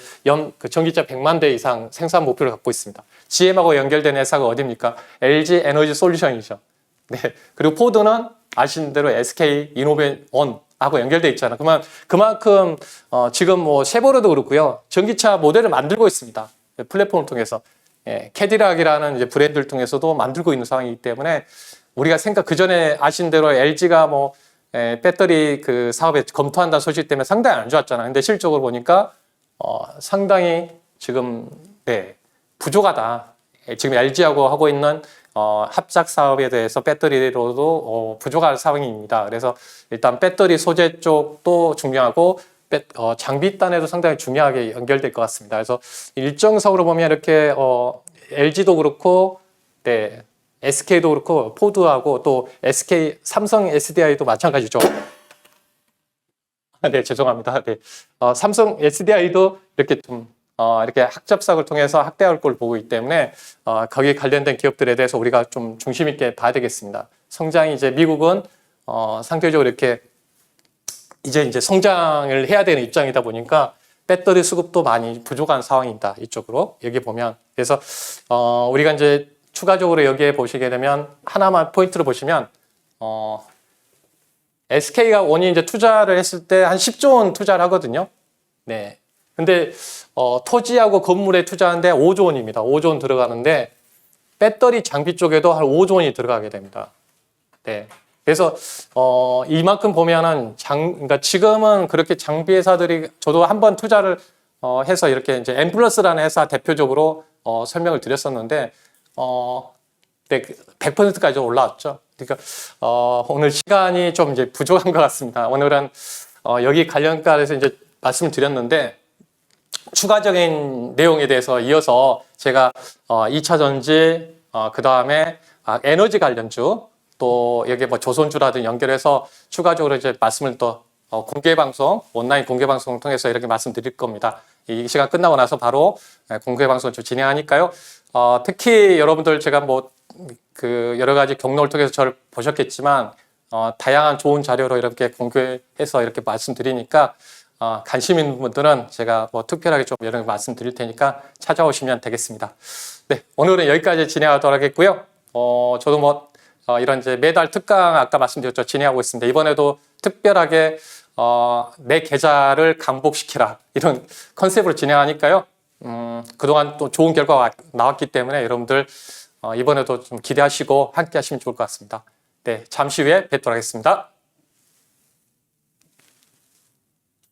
그 전기차 100만 대 이상 생산 목표를 갖고 있습니다. GM하고 연결된 회사가 어디입니까? LG 에너지 솔루션이죠. 네, 그리고 포드는 아시는 대로 SK 이노베원하고 연결돼 있잖아요. 그만큼 지금 뭐 쉐보레도 그렇고요. 전기차 모델을 만들고 있습니다. 플랫폼을 통해서 캐디락이라는 이제 브랜드를 통해서도 만들고 있는 상황이기 때문에 우리가 그 전에 아신 대로 LG가 뭐 배터리 그 사업에 검토한다는 소식 때문에 상당히 안 좋았잖아요. 근데 실적으로 보니까 상당히 지금 부족하다. 지금 LG하고 하고 있는 합작 사업에 대해서 배터리로도 부족한 상황입니다. 그래서 일단 배터리 소재 쪽도 중요하고 장비단에도 상당히 중요하게 연결될 것 같습니다. 그래서 일정상으로 보면 이렇게 LG도 그렇고 SK도 그렇고 포드하고 또 SK 삼성 SDI도 마찬가지죠. 네, 죄송합니다. 네. 삼성 SDI도 이렇게 좀 이렇게 학접삭을 통해서 확대할 걸 보고 있기 때문에 거기에 관련된 기업들에 대해서 우리가 좀 중심 있게 봐야 되겠습니다. 성장이 이제 미국은 상대적으로 이렇게 이제 성장을 해야 되는 입장이다 보니까 배터리 수급도 많이 부족한 상황입니다. 이쪽으로 여기 보면 그래서 우리가 이제 추가적으로 여기에 보시게 되면 하나만 포인트로 보시면 SK가 원이 이제 투자를 했을 때 한 10조 원 투자를 하거든요. 네. 근데 토지하고 건물에 투자하는데 5조 원입니다. 5조 원 들어가는데 배터리 장비 쪽에도 한 5조 원이 들어가게 됩니다. 네. 그래서 이만큼 보면은 그러니까 지금은 그렇게 장비 회사들이 저도 한번 투자를 해서 이렇게 이제 엠플러스라는 회사 대표적으로 설명을 드렸었는데 100%까지 올라왔죠. 그러니까 오늘 시간이 좀 이제 부족한 것 같습니다. 오늘은 여기 관련가에서 이제 말씀을 드렸는데 추가적인 내용에 대해서 이어서 제가 2차 전지 그 다음에 에너지 관련주 또 여기 뭐 조선주라든 연결해서 추가적으로 이제 말씀을 또 공개 방송 온라인 공개 방송을 통해서 이렇게 말씀드릴 겁니다. 이 시간 끝나고 나서 바로 공개 방송을 좀 진행하니까요. 특히 여러분들 제가 뭐 그 여러 가지 경로를 통해서 저를 보셨겠지만 다양한 좋은 자료로 이렇게 공개해서 이렇게 말씀드리니까 관심 있는 분들은 제가 뭐 특별하게 좀 여러 가지 말씀드릴 테니까 찾아오시면 되겠습니다. 네, 오늘은 여기까지 진행하도록 하겠고요. 저도 뭐 이런 이제 매달 특강 아까 말씀드렸죠. 진행하고 있습니다. 이번에도 특별하게 내 계좌를 강복시키라 이런 컨셉으로 진행하니까요. 그동안 또 좋은 결과가 나왔기 때문에 여러분들 이번에도 좀 기대하시고 함께 하시면 좋을 것 같습니다. 네, 잠시 후에 뵙도록 하겠습니다.